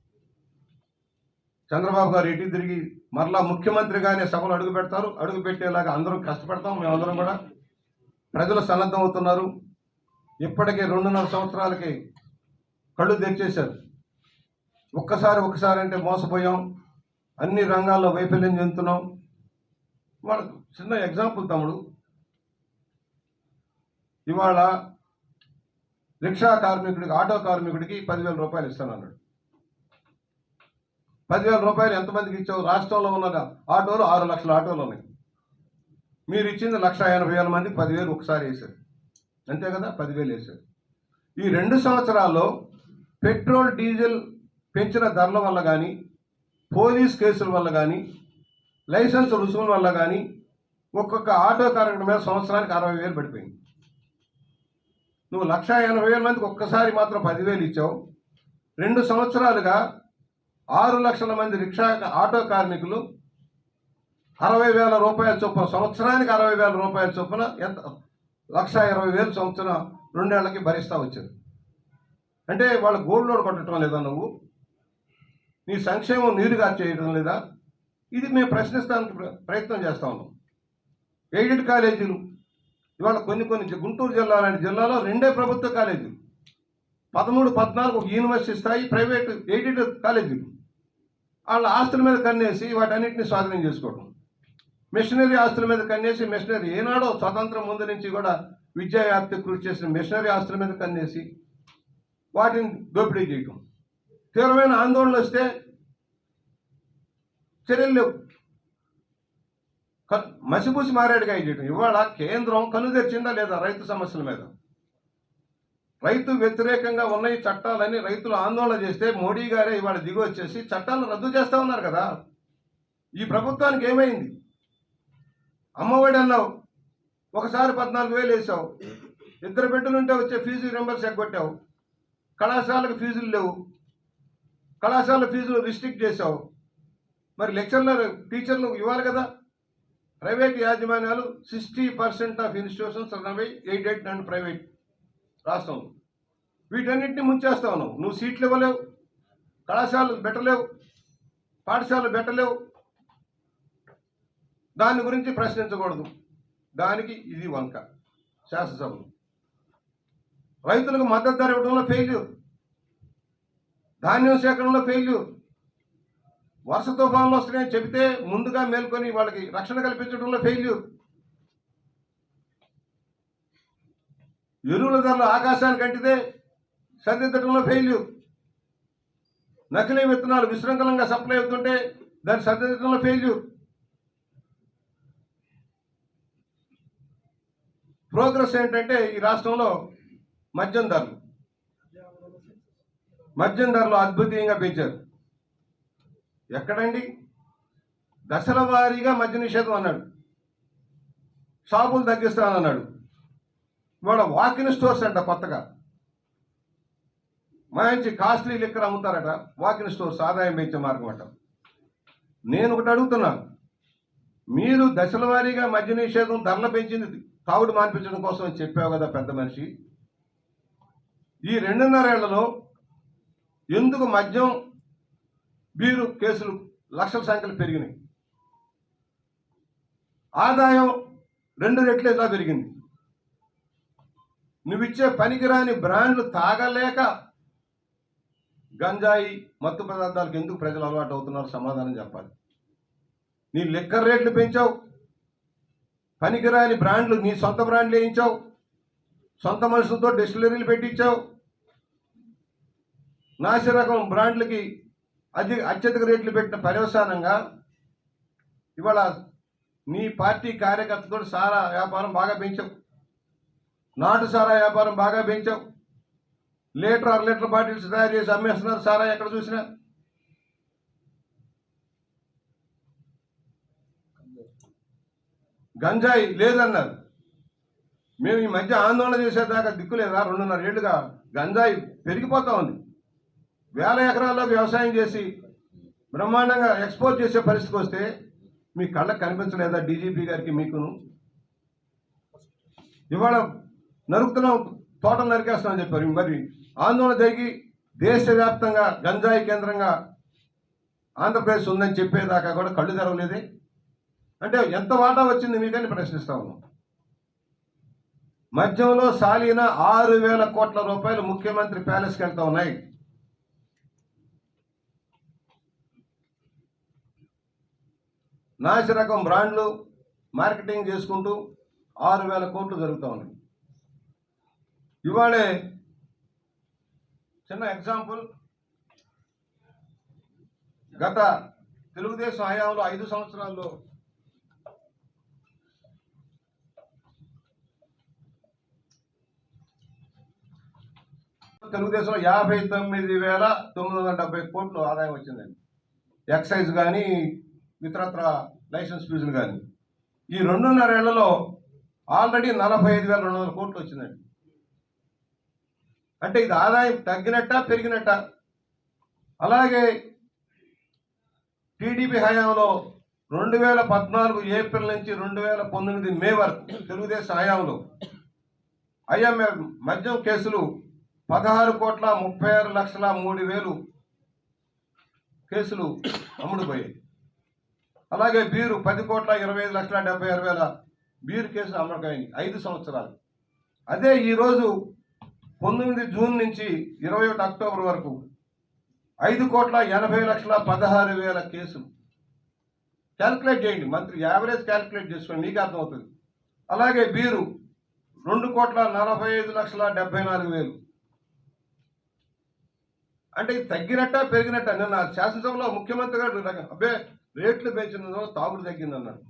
చంద్రబాబు గారు ఇటు తిరిగి మరలా ముఖ్యమంత్రిగానే సభలు అడుగు పెడతారు. అడుగు పెట్టేలాగా అందరం కష్టపడతాం. మేమందరం కూడా ప్రజలు సన్నద్ధం అవుతున్నారు. ఇప్పటికే 2.5 సంవత్సరాలకి కళ్ళు తెరిచేశారు. ఒక్కసారి అంటే మోసపోయాం, అన్ని రంగాల్లో వైఫల్యం చెందుతున్నాం. వాళ్ళకు చిన్న ఎగ్జాంపుల్ తమ్ముడు, ఇవాళ రిక్షా కార్మికుడికి, ఆటో కార్మికుడికి 10,000 రూపాయలు ఇస్తానన్నాడు. 10,000 రూపాయలు ఎంతమందికి ఇచ్చావు? రాష్ట్రంలో ఉన్న ఆటోలు 6 లక్షల ఆటోలు ఉన్నాయి. మీరు ఇచ్చింది 1,80,000 మందికి 10,000 ఒకసారి వేశారు, అంతే కదా. 10,000 వేశారు. ఈ 2 సంవత్సరాల్లో పెట్రోల్ డీజిల్ పెంచిన ధరల వల్ల కానీ, పోలీస్ కేసుల వల్ల కానీ, లైసెన్స్ రుసుముల వల్ల కానీ ఒక్కొక్క ఆటో కార్మికుడి మీద సంవత్సరానికి 60,000 పడిపోయింది. నువ్వు 1,80,000 మందికి ఒక్కసారి మాత్రం 10,000 ఇచ్చావు. 2 సంవత్సరాలుగా 6 లక్షల మంది రిక్షా ఆటో కార్మికులు 60,000 రూపాయల చొప్పున, సంవత్సరానికి 60,000 రూపాయల చొప్పున, ఎంత 1,20,000 సంవత్సరం 2 ఏళ్లకి భరిస్తూ వచ్చారు. అంటే వాళ్ళు గోల్డ్ లోడ్ కొట్టడం లేదా? నువ్వు నీ సంక్షేమం నీరుగా చేయడం లేదా? ఇది మేము ప్రశ్నిస్తానికి ప్రయత్నం చేస్తా ఉన్నాం. ఎయిడెడ్ కాలేజీలు ఇవాళ కొన్ని గుంటూరు జిల్లా లాంటి జిల్లాలో 2 ప్రభుత్వ కాలేజీలు, 13, 14 ఒక యూనివర్సిటీ స్థాయి ప్రైవేటు ఎయిడెడ్ కాలేజీలు. వాళ్ళ ఆస్తుల మీద కన్నేసి వాటన్నిటిని స్వాధీనం చేసుకోవడం, మిషనరీ ఆస్తుల మీద కన్నేసి, మిషనరీ ఏనాడో స్వతంత్రం ముందు నుంచి కూడా విద్యా వ్యాప్తి కృషి చేసిన మిషనరీ ఆస్తుల మీద కన్నేసి వాటిని దోపిడీ చేయటం. తీవ్రమైన ఆందోళనలు వస్తే చర్యలు లేవు, మసిపూసి మారేడుగా చేయటం. ఇవాళ కేంద్రం కనుదెచ్చిందా లేదా రైతు సమస్యల మీద? రైతు వ్యతిరేకంగా ఉన్న ఈ చట్టాలని రైతులు ఆందోళన చేస్తే మోడీ గారే ఇవాళ దిగి వచ్చేసి చట్టాలను రద్దు చేస్తూ ఉన్నారు కదా. ఈ ప్రభుత్వానికి ఏమైంది? అమ్మఒడి అన్నావు, ఒకసారి 14,000 వేసావు. 2 బిడ్డలుంటే వచ్చే ఫీజు రింబర్స్ ఎగ్గొట్టావు. కళాశాలకు ఫీజులు లేవు, కళాశాల ఫీజులు రిస్ట్రిక్ట్ చేశావు. మరి లెక్చర్లు, టీచర్లు ఇవ్వాలి కదా. ప్రైవేట్ యాజమాన్యాలు 60% of institutions run aided and private రాష్ట్రంలో. వీటన్నిటిని ముంచేస్తా ఉన్నావు. నువ్వు సీట్లు ఇవ్వలేవు, కళాశాలలు పెట్టలేవు, పాఠశాలలు పెట్టలేవు. దాని గురించి ప్రశ్నించకూడదు. దానికి ఇది వంక. శాసనసభలు రైతులకు మద్దతు ధర ఇవ్వడంలో ఫెయిల్యూర్, ధాన్యం సేకరణలో ఫెయిల్యూర్, వర్ష తుఫాన్లు వస్తున్నాయని చెబితే ముందుగా మేల్కొని వాళ్ళకి రక్షణ కల్పించడంలో ఫెయిల్యూర్, ఎరువుల ధరలు ఆకాశానికి అంటితే సరిదిద్దడంలో ఫెయిల్యూర్, నకిలీ విత్తనాలు విశృంఖలంగా సప్లై అవుతుంటే దాన్ని సరిదిద్దడంలో ఫెయిల్యూర్. ప్రోగ్రెస్ ఏంటంటే ఈ రాష్ట్రంలో మద్యం ధరలు అద్భుతంగా పెంచారు. ఎక్కడండి? దశల వారీగా మద్య నిషేధం అన్నాడు, షాపులు తగ్గిస్తానన్నాడు. ఇవాళ వాకిన్ స్టోర్స్ అంట, కొత్తగా మంచి కాస్ట్లీ లిక్కర్ అమ్ముతారట. వాకిన్ స్టోర్స్ ఆదాయం పెంచే మార్గం అంట. నేను ఒకటి అడుగుతున్నాను, మీరు దశల వారీగా మద్య నిషేధం ధరలు పెంచింది తాగుడు మాన్పించడం కోసం అని చెప్పావు కదా పెద్ద మనిషి. ఈ 2.5 ఏళ్లలో ఎందుకు మద్యం, బీరు కేసులు లక్షల సంఖ్యలు పెరిగినాయి? ఆదాయం 2 రెట్లు ఎలా పెరిగింది? నువ్విచ్చే పనికిరాని బ్రాండ్లు తాగలేక గంజాయి, మత్తు పదార్థాలకు ఎందుకు ప్రజలు అలవాటు అవుతున్నారు? సమాధానం చెప్పాలి. నీ లిక్కర్ రేట్లు పెంచావు, పనికిరాని బ్రాండ్లు నీ సొంత బ్రాండ్లు వేయించావు, సొంత మనుషులతో డిస్టిలరీలు పెట్టించావు. నాసిరకం బ్రాండ్లకి అత్యధిక రేట్లు పెట్టిన పర్యవసానంగా ఇవాళ నీ పార్టీ కార్యకర్తతో సారా వ్యాపారం బాగా పెంచావు, నాటు సారా వ్యాపారం బాగా పెంచావు, లీటర్ 1.5 లీటర్ బాటిల్స్ తయారు చేసి అమ్మేస్తున్నారు సారా ఎక్కడ చూసినా. గంజాయి లేదన్నారు. మేము ఈ మధ్య ఆందోళన చేసేదాకా దిక్కులేదా? 2.5 ఏళ్లుగా గంజాయి పెరిగిపోతా ఉంది. 1000 ఎకరాల్లో వ్యవసాయం చేసి బ్రహ్మాండంగా ఎక్స్పోర్ట్ చేసే పరిస్థితికి వస్తే మీ కళ్ళకు కనిపించలేదా డీజీపీ గారికి మీకును? ఇవాళ నరుకుతున్నాం, తోటలు నరికేస్తామని చెప్పారు. మరి ఆందోళన జరిగి దేశవ్యాప్తంగా గంజాయి కేంద్రంగా ఆంధ్రప్రదేశ్ ఉందని చెప్పేదాకా కూడా కళ్ళు తెరవలేదే. అంటే ఎంత వాటా వచ్చింది మీకని ప్రశ్నిస్తా ఉన్నాం. మద్యంలో సాలీన 6,000 కోట్ల రూపాయలు ముఖ్యమంత్రి ప్యాలెస్కి వెళ్తా ఉన్నాయి. నాసిరకం బ్రాండ్లు మార్కెటింగ్ చేసుకుంటూ 6,000 కోట్లు జరుగుతూ ఉన్నాయి. ఇవాళే చిన్న ఎగ్జాంపుల్, గత తెలుగుదేశం హయాంలో 5 సంవత్సరాల్లో తెలుగుదేశంలో 59,970 కోట్లు ఆదాయం వచ్చిందండి. ఎక్సైజ్ కానీ ఇతరత్ర లైసెన్స్ ఫీజులు కానీ. ఈ 2.5 ఏళ్లలో ఆల్రెడీ 45,200 కోట్లు వచ్చిందండి. అంటే ఇది ఆదాయం తగ్గినట్ట పెరిగినట్ట? అలాగే టీడీపీ హయాంలో 2014 ఏప్రిల్ నుంచి 2019 మే వరకు తెలుగుదేశం హయాంలో ఐఎంఎల్ మద్యం కేసులు 16,36,03,000 కేసులు అమ్ముడుపోయాయి. అలాగే బీరు 10,25,76,000 బీరు కేసులు అమ్మకమైంది 5 సంవత్సరాలు. అదే ఈరోజు 19 జూన్ నుంచి 21 అక్టోబర్ వరకు 5,80,16,000 కేసులు. క్యాల్కులేట్ చేయండి, మంత్రి యావరేజ్ క్యాల్కులేట్ చేసుకోండి, మీకు అర్థమవుతుంది. అలాగే బీరు 2,45,74,000. అంటే ఇది తగ్గినట్ట పెరిగినట్ట? నిన్న శాసనసభలో ముఖ్యమంత్రి గారు అబ్బే రేట్లు పెంచిన తాగుడు తగ్గిందన్నాడు.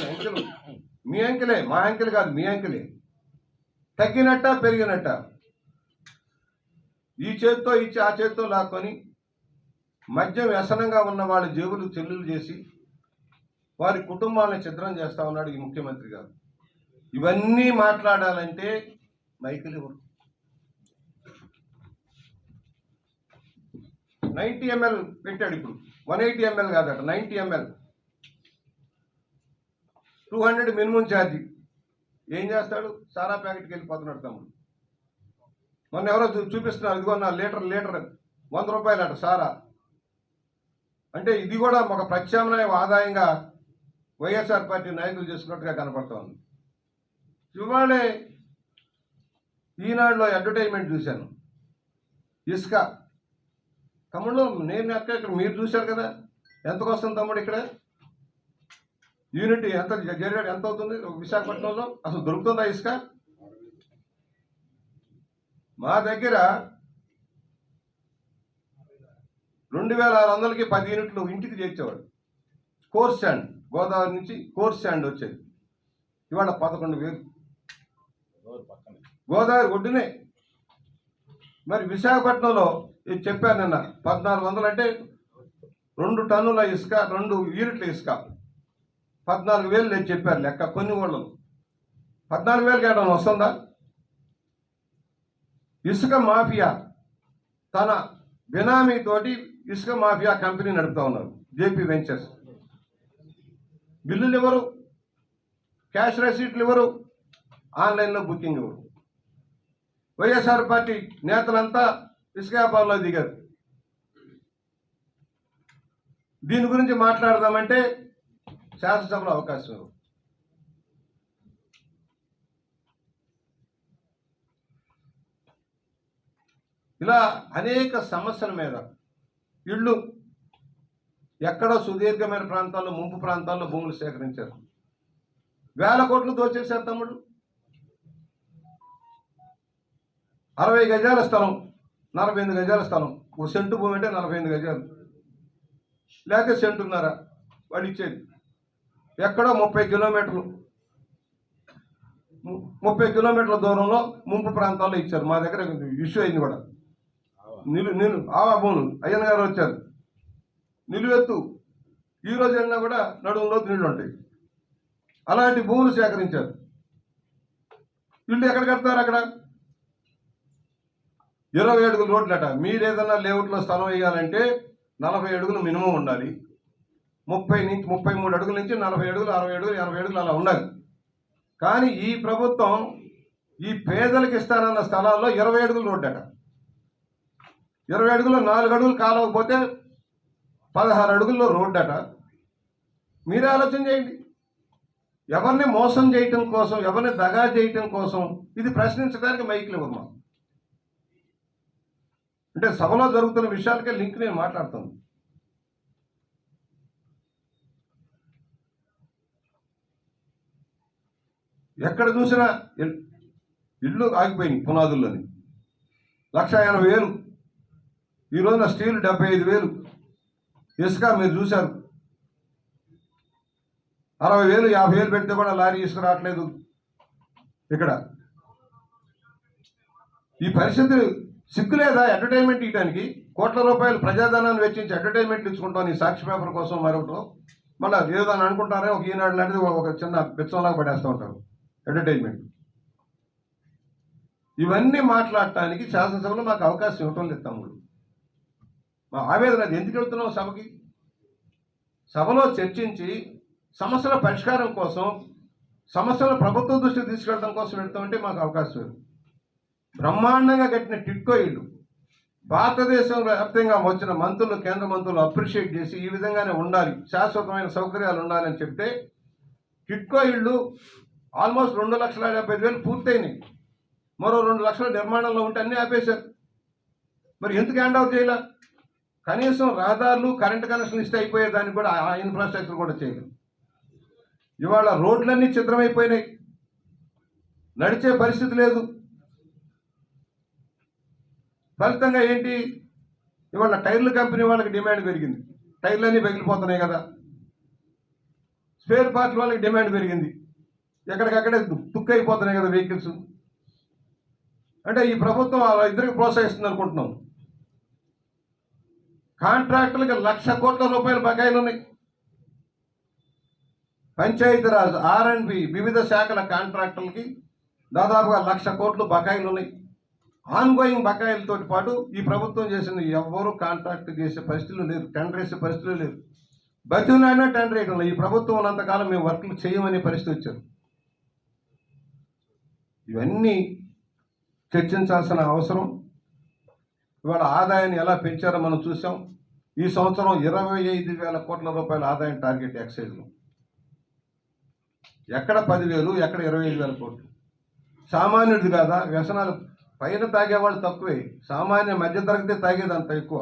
అంకెలు మీ అంకెలే, మా అంకెలు కాదు, మీ అంకెలే. తగ్గినట్ట పెరిగినట్ట? ఈ చేత్తో ఇచ్చి ఆ చేత్తో లాక్కొని మద్యం వ్యసనంగా ఉన్న వాళ్ళ జేబులు చెల్లులు చేసి వారి కుటుంబాలను ఛిద్రం చేస్తా ఉన్నాడు ఈ ముఖ్యమంత్రి గారు. ఇవన్నీ మాట్లాడాలంటే మైకులు ఎవరు? 90 ml పెట్టాడు, ఇప్పుడు 180 ml కాదట, 90 ml 200 మినిమం ఛార్జీ. ఏం చేస్తాడు? సారా ప్యాకెట్కి వెళ్ళిపోతున్నాడు తమ్ముడు. మొన్న ఎవరో చూపిస్తున్నారు, ఇదిగో నా లీటర్ 100 రూపాయలట సారా. అంటే ఇది కూడా ఒక ప్రత్యామ్నాయ ఆదాయంగా వైఎస్ఆర్ పార్టీ నాయకులు చేసుకున్నట్టుగా కనపడతా ఉంది. ఇవాళే ఈనాడులో అడ్వర్టైజ్మెంట్ చూశాను, ఇసుక. తమ్ముడు నేను అక్కడ మీరు చూశారు కదా, ఎంతకు వస్తుంది తమ్ముడు? ఇక్కడ యూనిట్ ఎంత జరిగాడు, ఎంత అవుతుంది విశాఖపట్నంలో? అసలు దొరుకుతుందా ఇసుక? మా దగ్గర 2,600కి 10 యూనిట్లు ఇంటికి చేర్చేవాడు. కోర్స్ స్టాండ్, గోదావరి నుంచి కోర్స్ స్టాండ్ వచ్చేది. ఇవాళ 11,000 గోదావరి ఒడ్డునే. మరి విశాఖపట్నంలో ఇది చెప్పాను నిన్న 1,400, అంటే 2 టన్నుల ఇసుక, 2 యూనిట్ల ఇసుక 14,000 నేను చెప్పారు లెక్క. కొన్ని ఊళ్ళలో 14,000 కేవలం వస్తుందా? ఇసుక మాఫియా తన బినామీతోటి ఇసుక మాఫియా కంపెనీ నడుపుతా ఉన్నారు, జేపీ వెంచర్స్. బిల్లులు ఎవరు? క్యాష్ రసీట్లు ఎవరు? ఆన్లైన్లో బుకింగ్ ఎవరు? వైఎస్ఆర్ పార్టీ నేతలంతా ఇసుక వ్యాపారంలో దిగారు. దీని గురించి మాట్లాడదామంటే శాసనసభలో అవకాశం ఇవ్వరు. ఇలా అనేక సమస్యల మీద ఇళ్ళు ఎక్కడో సుదీర్ఘమైన ప్రాంతాల్లో, ముంపు ప్రాంతాల్లో భూములు సేకరించారు. 1,000 కోట్లు దోచేశారు తమ్ముడు. 60 గజాల స్థలం 48 గజాల స్థలం. ఓ సెంటు భూమి అంటే 48 గజాలు, లేకపోతే సెంటున్నర వాడు ఇచ్చేది. ఎక్కడో 30 కిలోమీటర్లు 30 కిలోమీటర్ల దూరంలో ముంపు ప్రాంతాల్లో ఇచ్చారు. మా దగ్గర ఇష్యూ అయింది కూడా. ఆవా భూములు అయ్యన్న గారు వచ్చారు, నిలువెత్తు, ఈరోజు వెళ్ళినా కూడా నడుములో నీళ్ళు ఉంటాయి. అలాంటి భూములు సేకరించారు. ఇల్లు ఎక్కడ కడతారు? అక్కడ 20 అడుగుల రోడ్లట. మీరు ఏదన్నా లేఅవుట్లో స్థలం వేయాలంటే 40 అడుగులు మినిమం ఉండాలి. 33 అడుగుల నుంచి 40 అడుగులు, 60 అడుగులు, 80 అడుగులు అలా ఉండాలి. కానీ ఈ ప్రభుత్వం ఈ పేదలకు ఇస్తానన్న స్థలాల్లో 20 అడుగుల రోడ్డట. 20 అడుగుల్లో 4 అడుగులు కాలవకపోతే 16 అడుగుల్లో రోడ్డట. మీరే ఆలోచన చేయండి. ఎవరిని మోసం చేయటం కోసం, ఎవరిని దగా చేయటం కోసం ఇది ప్రశ్నించడానికి మైకులు ఇవ్వరు మాకు. అంటే సభలో జరుగుతున్న విషయాలకే లింక్ నేను మాట్లాడుతాను. ఎక్కడ చూసినా ఇళ్ళు ఆగిపోయినాయి పునాదుల్లోని. 1,80,000 ఈ రోజున స్టీల్ 75,000. ఇసుక మీరు చూశారు, 60,000 50,000 పెడితే కూడా లారీ ఇసుక రావట్లేదు ఇక్కడ. ఈ పరిస్థితి సిగ్గులేదా ఎంటర్టైన్మెంట్ ఇవ్వడానికి? కోట్ల రూపాయలు ప్రజాధనాన్ని వెచ్చించి ఎంటర్టైన్మెంట్ ఇచ్చుకుంటాం ఈ సాక్షి పేపర్ కోసం మరొకటి. మళ్ళీ ఏదో అని అనుకుంటారే, ఒక ఈనాడు లాంటిది ఒక చిన్న బిచ్చంలాగా పడేస్తూ ఉంటారు ఎంటర్టైన్మెంట్. ఇవన్నీ మాట్లాడటానికి శాసనసభలో మాకు అవకాశం ఇవ్వటం లేదు తమ్ముడు. మా ఆవేదన అది. ఎందుకు వెళ్తున్నాం సభకి? సభలో చర్చించి సమస్యల పరిష్కారం కోసం, సమస్యల ప్రభుత్వ దృష్టికి తీసుకెళ్ళడం కోసం వెళ్తామంటే మాకు అవకాశం లేదు. బ్రహ్మాండంగా కట్టిన టిట్కో ఇల్లు భారతదేశం వ్యాప్తంగా వచ్చిన మంత్రులు, కేంద్ర మంత్రులు అప్రిషియేట్ చేసి ఈ విధంగానే ఉండాలి, శాశ్వతమైన సౌకర్యాలు ఉండాలని చెప్తే టిట్కో ఇళ్ళు ఆల్మోస్ట్ 2,75,000 పూర్తయినాయి. మరో 2 లక్షల నిర్మాణంలో ఉంటే అన్నీ ఆపేశారు. మరి ఎందుకు హ్యాండ్ ఓవర్ చేయాల? కనీసం రహదారులు, కరెంటు కనెక్షన్లు ఇస్తే అయిపోయేదానికి కూడా ఆ ఇన్ఫ్రాస్ట్రక్చర్ కూడా చేయలేదు. ఇవాళ రోడ్లన్నీ చిత్రమైపోయినాయి, నడిచే పరిస్థితి లేదు. ఫలితంగా ఏంటి? ఇవాళ టైర్ల కంపెనీ వాళ్ళకి డిమాండ్ పెరిగింది. టైర్లన్నీ పగిలిపోతున్నాయి కదా. స్పేర్ పార్ట్ల వాళ్ళకి డిమాండ్ పెరిగింది. ఎక్కడికక్కడే తుక్కు అయిపోతున్నాయి కదా వెహికల్స్. అంటే ఈ ప్రభుత్వం వాళ్ళ ఇద్దరికి ప్రోత్సహిస్తుంది అనుకుంటున్నాం. కాంట్రాక్టులకి 1,00,000 కోట్ల రూపాయల బకాయిలు ఉన్నాయి. పంచాయతీరాజ్, R&B వివిధ శాఖల కాంట్రాక్టులకి దాదాపుగా 1,00,000 కోట్లు బకాయిలు ఉన్నాయి. ఆన్గోయింగ్ బకాయిలతో పాటు ఈ ప్రభుత్వం చేసిన ఎవరు కాంట్రాక్ట్ చేసే పరిస్థితులు లేరు, టెండర్ వేసే పరిస్థితులు లేరు. బతినాడినా టెండర్ వేయడం లేదు. ఈ ప్రభుత్వం ఉన్నంతకాలం మేము వర్క్లు చేయమనే పరిస్థితి వచ్చారు. ఇవన్నీ చర్చించాల్సిన అవసరం. ఇవాళ ఆదాయాన్ని ఎలా పెంచారో మనం చూసాం. ఈ సంవత్సరం 25,000 కోట్ల రూపాయల ఆదాయం టార్గెట్ ఎక్సైజ్లో. ఎక్కడ 10,000, ఎక్కడ 25,000 కోట్లు. సామాన్యుడిది కాదా? వ్యసనాలు పైన తాగేవాళ్ళు తక్కువే, సామాన్య మధ్యతరగతి తాగేది అంత ఎక్కువ.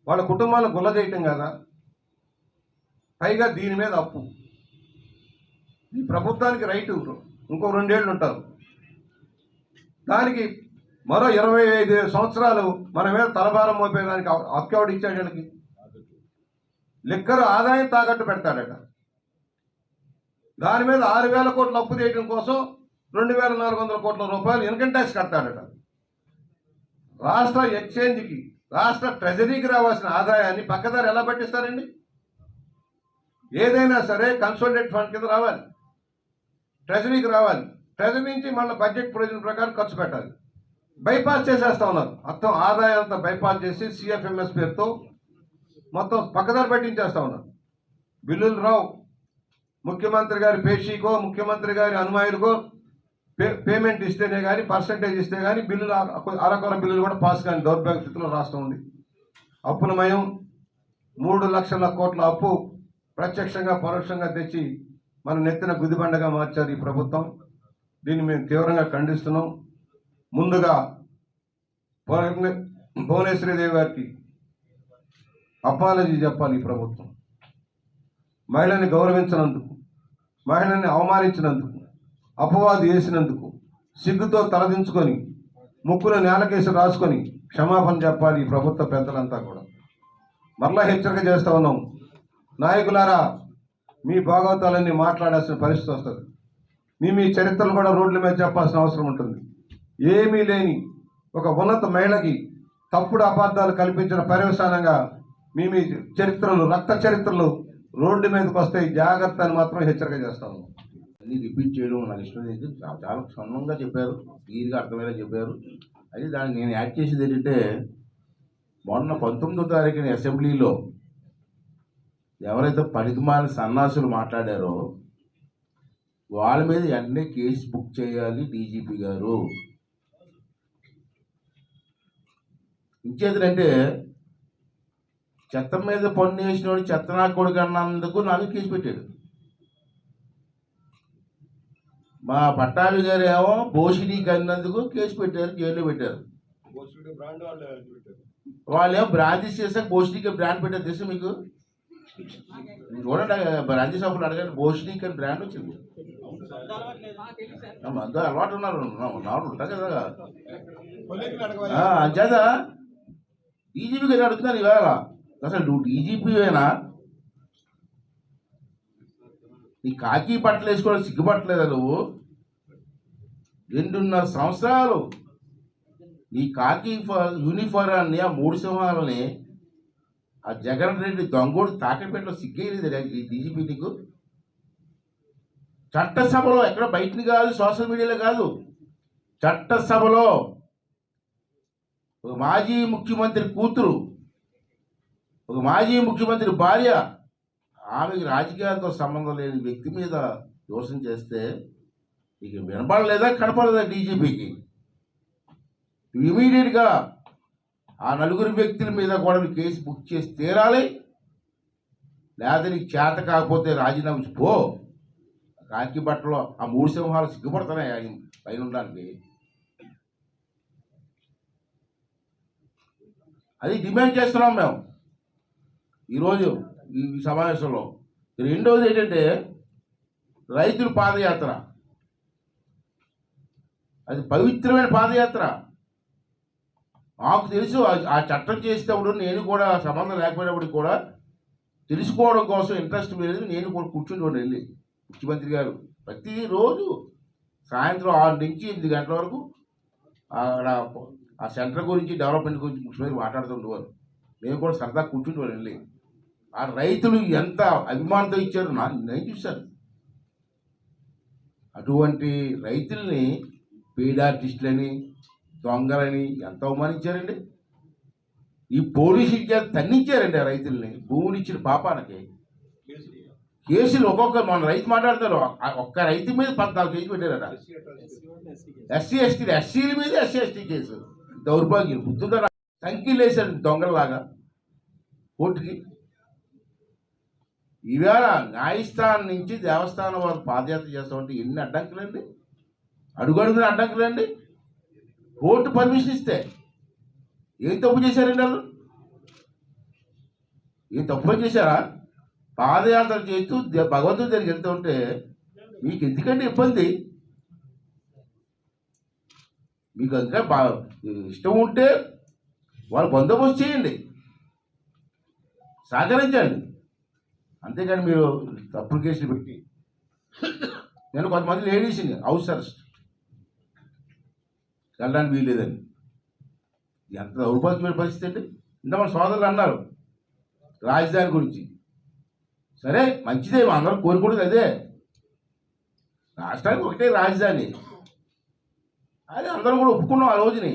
వాళ్ళ కుటుంబాలను గుల్ల చేయటం కదా. పైగా దీని మీద అప్పు. ఈ ప్రభుత్వానికి రైటు ఇంకో 2 ఏళ్ళు ఉంటారు. దానికి మరో 25 సంవత్సరాలు మన మీద తలభారం మోపేదానికి హక్కు ఇచ్చాడు వీళ్ళకి. లిక్కర్ ఆదాయం తాకట్టు పెడతాడట. దాని మీద 6,000 కోట్లు అప్పు చేయడం కోసం 2,400 కోట్ల రూపాయలు ఇన్కమ్ ట్యాక్స్ కడతాడట. రాష్ట్ర ఎక్స్చేంజ్కి, రాష్ట్ర ట్రెజరీకి రావాల్సిన ఆదాయాన్ని పక్కదారి ఎలా పట్టిస్తారండి? ఏదైనా సరే కన్సోలిడేట్ ఫండ్ కింద రావాలి, ట్రెజరీకి రావాలి. ట్రెజరీ నుంచి మళ్ళీ బడ్జెట్ ప్రొవిజన్ ప్రకారం ఖర్చు పెట్టాలి. బైపాస్ చేసేస్తా ఉన్నారు. మొత్తం ఆదాయంతో బైపాస్ చేసి CFMS పేరుతో మొత్తం పక్కదారి పట్టించేస్తా ఉన్నారు. బిల్లులు రావు. ముఖ్యమంత్రి గారి పేషీకో, ముఖ్యమంత్రి గారి అనుమాయులకో పేమెంట్ ఇస్తేనే కానీ, పర్సంటేజ్ ఇస్తే కానీ బిల్లులు, అరకొర బిల్లులు కూడా పాస్ కానీ దౌర్భాగ్య స్థితిలో రాష్ట్రం ఉంది. అప్పులమయం 3 లక్షల కోట్ల అప్పు ప్రత్యక్షంగా పరోక్షంగా తెచ్చి మన నెత్తిన గుదిబండగా మార్చారు ఈ ప్రభుత్వం. దీన్ని మేము తీవ్రంగా ఖండిస్తున్నాం. ముందుగా భువనేశ్వరీదేవి గారికి అపాలజీ చెప్పాలి ఈ ప్రభుత్వం. మహిళని గౌరవించినందుకు, మహిళని అవమానించినందుకు, అపవాదు వేసినందుకు, సిగ్గుతో తలదించుకొని ముక్కులో నేలకేసి రాసుకొని క్షమాపణ చెప్పాలి ఈ ప్రభుత్వ పెద్దలంతా కూడా. మరలా హెచ్చరిక చేస్తూ ఉన్నాం, నాయకులారా మీ భాగవతాలన్నీ మాట్లాడాల్సిన పరిస్థితి వస్తుంది. మీ చరిత్రలు కూడా రోడ్ల మీద చెప్పాల్సిన అవసరం ఉంటుంది. ఏమీ లేని ఒక ఉన్నత మహిళకి తప్పుడు అబద్ధాలు కల్పించిన పర్యవసానంగా మీ చరిత్రలు, రక్త చరిత్రలు రోడ్డు మీదకి వస్తాయి, జాగ్రత్త అని మాత్రం హెచ్చరిక చేస్తాము. అన్ని రిపీట్ చేయడం నాకు ఇష్టం లేదు. చాలా క్షుణ్ణంగా చెప్పారు, క్లియర్గా అర్థమయ్యేలా చెప్పారు. అయితే దాన్ని నేను యాడ్ చేసేది ఏంటంటే, మొన్న 19వ తారీఖున అసెంబ్లీలో ఎవరైతే పనికిమాలిన సన్నాసులు మాట్లాడారో వాళ్ళ మీద వెంటనే కేసు బుక్ చేయాలి డీజీపీ గారు. ఇంకేంటంటే చెత్త మీద పన్ను వేసినోడు చెత్త నా కొడుకు అన్నందుకు నాకు కేసు పెట్టాడు. మా పట్టాభి గారు ఏమో భోషిడీకి అన్నందుకు కేసు పెట్టారు, జైల్లో పెట్టారు. వాళ్ళేమో బ్రాంచెస్ చేశాక భోషిడీకి బ్రాండ్ పెట్టారు. తెలుసు మీకు? చూడండి, బ్రాంచీ షాపులు అడగండి, భోషిడీకి అని బ్రాండ్ వచ్చింది. అంతా అలవాటు ఉన్నారు, ఉంటా కదా. అంచేత డీజీపీ గారు అడుగుతున్నాను ఇవాళ, అసలు నువ్వు డీజీపీ అయినా నీ కాకి బట్టలు వేసుకోవడం సిగ్గుపట్టలేదా? నువ్వు 2.5 సంవత్సరాలు నీ కాకి యూనిఫారాన్ని, ఆ 3 సింహాలని ఆ జగన్ రెడ్డి దొంగోడు తాకట్టు పెట్టడం సిగ్గేయలేదు డీజీపీ నీకు? చట్టసభలో, ఎక్కడ బయటని కాదు, సోషల్ మీడియాలో కాదు, చట్టసభలో ఒక మాజీ ముఖ్యమంత్రి కూతురు, ఒక మాజీ ముఖ్యమంత్రి భార్య, ఆమెకి రాజకీయాలతో సంబంధం లేని వ్యక్తి మీద దోషం చేస్తే ఇక వినపడలేదా, కనపడలేదా డీజీపీకి? ఇమీడియట్గా ఆ 4 వ్యక్తుల మీద కూడా నువ్వు కేసు బుక్ చేసి తీరాలి. లేదా నీకు చేత కాకపోతే రాజీనామా పో. కాకి బట్టలో ఆ 3 సింహాలు సిగ్గుపడుతున్నాయి ఆయన పైన ఉండడానికి. అది డిమాండ్ చేస్తున్నాం మేము ఈరోజు ఈ సమావేశంలో. రెండవది ఏంటంటే రైతుల పాదయాత్ర. అది పవిత్రమైన పాదయాత్ర. నాకు తెలుసు ఆ చట్టం చేసేటప్పుడు నేను కూడా సంబంధం లేకపోయినప్పుడు కూడా తెలుసుకోవడం కోసం ఇంట్రెస్ట్ మీద నేను కూడా కూర్చుని వెళ్ళి ముఖ్యమంత్రి గారు ప్రతిరోజు సాయంత్రం 6 నుంచి 8 గంటల వరకు అక్కడ ఆ సెంటర్ గురించి, డెవలప్మెంట్ గురించి ముఖ్యమంత్రి మాట్లాడుతుండేవారు. నేను కూడా సరదా కూర్చుంటూ వెళ్ళి ఆ రైతులు ఎంత అభిమానంతో ఇచ్చారు నేను చూశాను. అటువంటి రైతుల్ని పెయిడ్ ఆర్టిస్టులని, దొంగలని ఎంత అవమానించారండి. ఈ పోలీసుల చేత తన్నించారండి ఆ రైతుల్ని. భూములు ఇచ్చిన పాపానికి కేసులు ఒక్కొక్క, మన రైతు మాట్లాడతారు, ఒక్క రైతు మీద 14 కేసులు పెట్టారట. ఎస్సీల మీద ఎస్సీ కేసు. దౌర్భాగ్యం, బుద్ధుగా సంఖ్యలు వేశారు దొంగలలాగా కోర్టుకి. ఈవేళ న్యాయస్థానం నుంచి దేవస్థానం వారు పాదయాత్ర చేస్తామంటే ఎన్ని అడ్డంకులండి, అడుగడుగున అడ్డంకులండి. కోర్టు పర్మిషన్ ఇస్తే ఏం తప్పు చేశారండి వాళ్ళు? ఏం తప్పు చేశారా? పాదయాత్ర చేస్తూ భగవంతుడి దగ్గరికి వెళ్తూ ఉంటే మీకు ఎందుకంటే ఇబ్బంది? మీకు అందుకే ఇష్టం ఉంటే వాళ్ళు బందోబస్తు చేయండి, సహకరించండి. అంతేకాని మీరు తప్పుడు కేసులు పెట్టి, నేను కొంతమంది లేడీస్ని హౌస్ అరెస్ట్ వెళ్ళడానికి వీల్లేదని. ఎంత దౌర్భాగ్యమైన పరిస్థితి అండి. ఇంత మన సోదరులు అన్నారు రాజధాని గురించి. సరే, మంచిదే, అందరూ కోరుకుంటుంది అదే, రాష్ట్రానికి ఒకటే రాజధాని. అది అందరూ కూడా ఒప్పుకున్నాం ఆ రోజుని.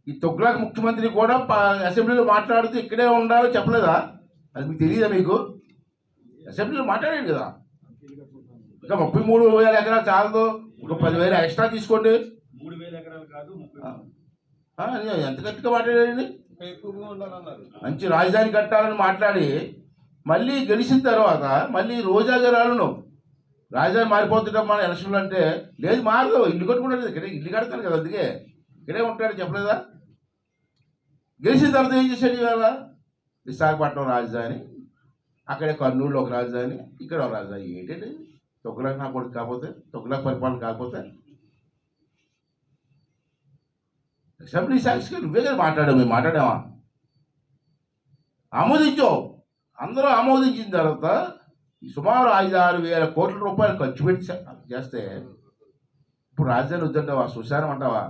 ఈ తొగ్గులాక ముఖ్యమంత్రి కూడా అసెంబ్లీలో మాట్లాడుతూ ఇక్కడే ఉండాలో చెప్పలేదా? అది మీకు తెలియదా? మీకు అసెంబ్లీలో మాట్లాడాడు కదా, ఇంకా 33,000 ఎకరాలు చాలదు, ఒక 10,000 ఎక్స్ట్రా తీసుకోండి. 3,000 ఎకరాలు కాదు, ఎంత గట్టిగా మాట్లాడాడండి. మంచి రాజధాని కట్టాలని మాట్లాడి మళ్ళీ గెలిచిన తర్వాత మళ్ళీ రోజా గారు అలను రాజధాని మారిపోతుంటాం మన ఎలక్షన్లు అంటే, లేదు మారదు, ఇల్లు కట్టుకుంటాడు, ఇక్కడే ఇల్లు కడతాను కదా, అందుకే ఇక్కడే ఉంటాడు చెప్పలేదా? గెలిచిన తర్వాత ఏం చేశాడు? ఇవాళ విశాఖపట్నం రాజధాని, అక్కడే కర్నూలులో ఒక రాజధాని, ఇక్కడ ఒక రాజధాని. ఏంటండి తొగ్గులకు నా కొడుకు కాకపోతే, తొగ్గులకు పరిపాలన కాకపోతే? అసెంబ్లీ సాక్షిగా నువ్వే కదా మాట్లాడావు, మేము మాట్లాడామా? ఆమోదించావు. అందరూ ఆమోదించిన తర్వాత సుమారు 5-6 వేల కోట్ల రూపాయలు ఖర్చు పెట్టి చేస్తే ఇప్పుడు రాజధాని వద్దంటావా? శ్మశానం అంటావా?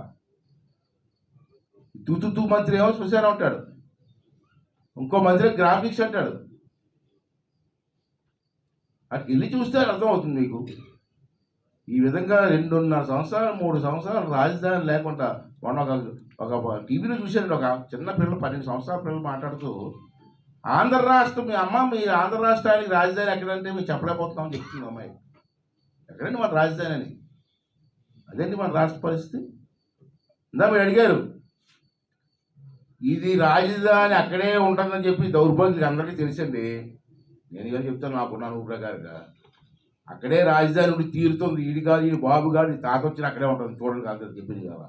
తూ మంత్రి ఏమో శ్మశానం అంటాడు, ఇంకో మంత్రి గ్రాఫిక్స్ అంటాడు. అటు వెళ్ళి చూస్తే అర్థమవుతుంది మీకు. ఈ విధంగా 2.5 సంవత్సరాలు 3 సంవత్సరాలు రాజధాని లేకుండా మొన్న ఒక టీవీలో చూశాను, ఒక చిన్న పిల్లలు 12 సంవత్సరాల పిల్లలు మాట్లాడుతూ ఆంధ్ర రాష్ట్రం మీ ఆంధ్ర రాష్ట్రానికి రాజధాని ఎక్కడంటే మేము చెప్పలేకపోతున్నామని చెప్తుంది అమ్మాయి. ఎక్కడండి మన రాజధాని అని? అదేంటి మన రాష్ట్ర పరిస్థితి? ఇందా మీరు అడిగారు, ఇది రాజధాని అక్కడే ఉంటుందని చెప్పి దౌర్భాగ్యులకు అందరికీ తెలుసండి. నేను కానీ చెప్తాను, నాకున్నాను ప్రకారంగా అక్కడే రాజధాని ఉండి తీరుతుంది. ఈడి కాదు, ఈడి బాబు కాదు, ఈ తాత వచ్చిన అక్కడే ఉంటుంది, చూడండి కాదు చెప్పింది కదా.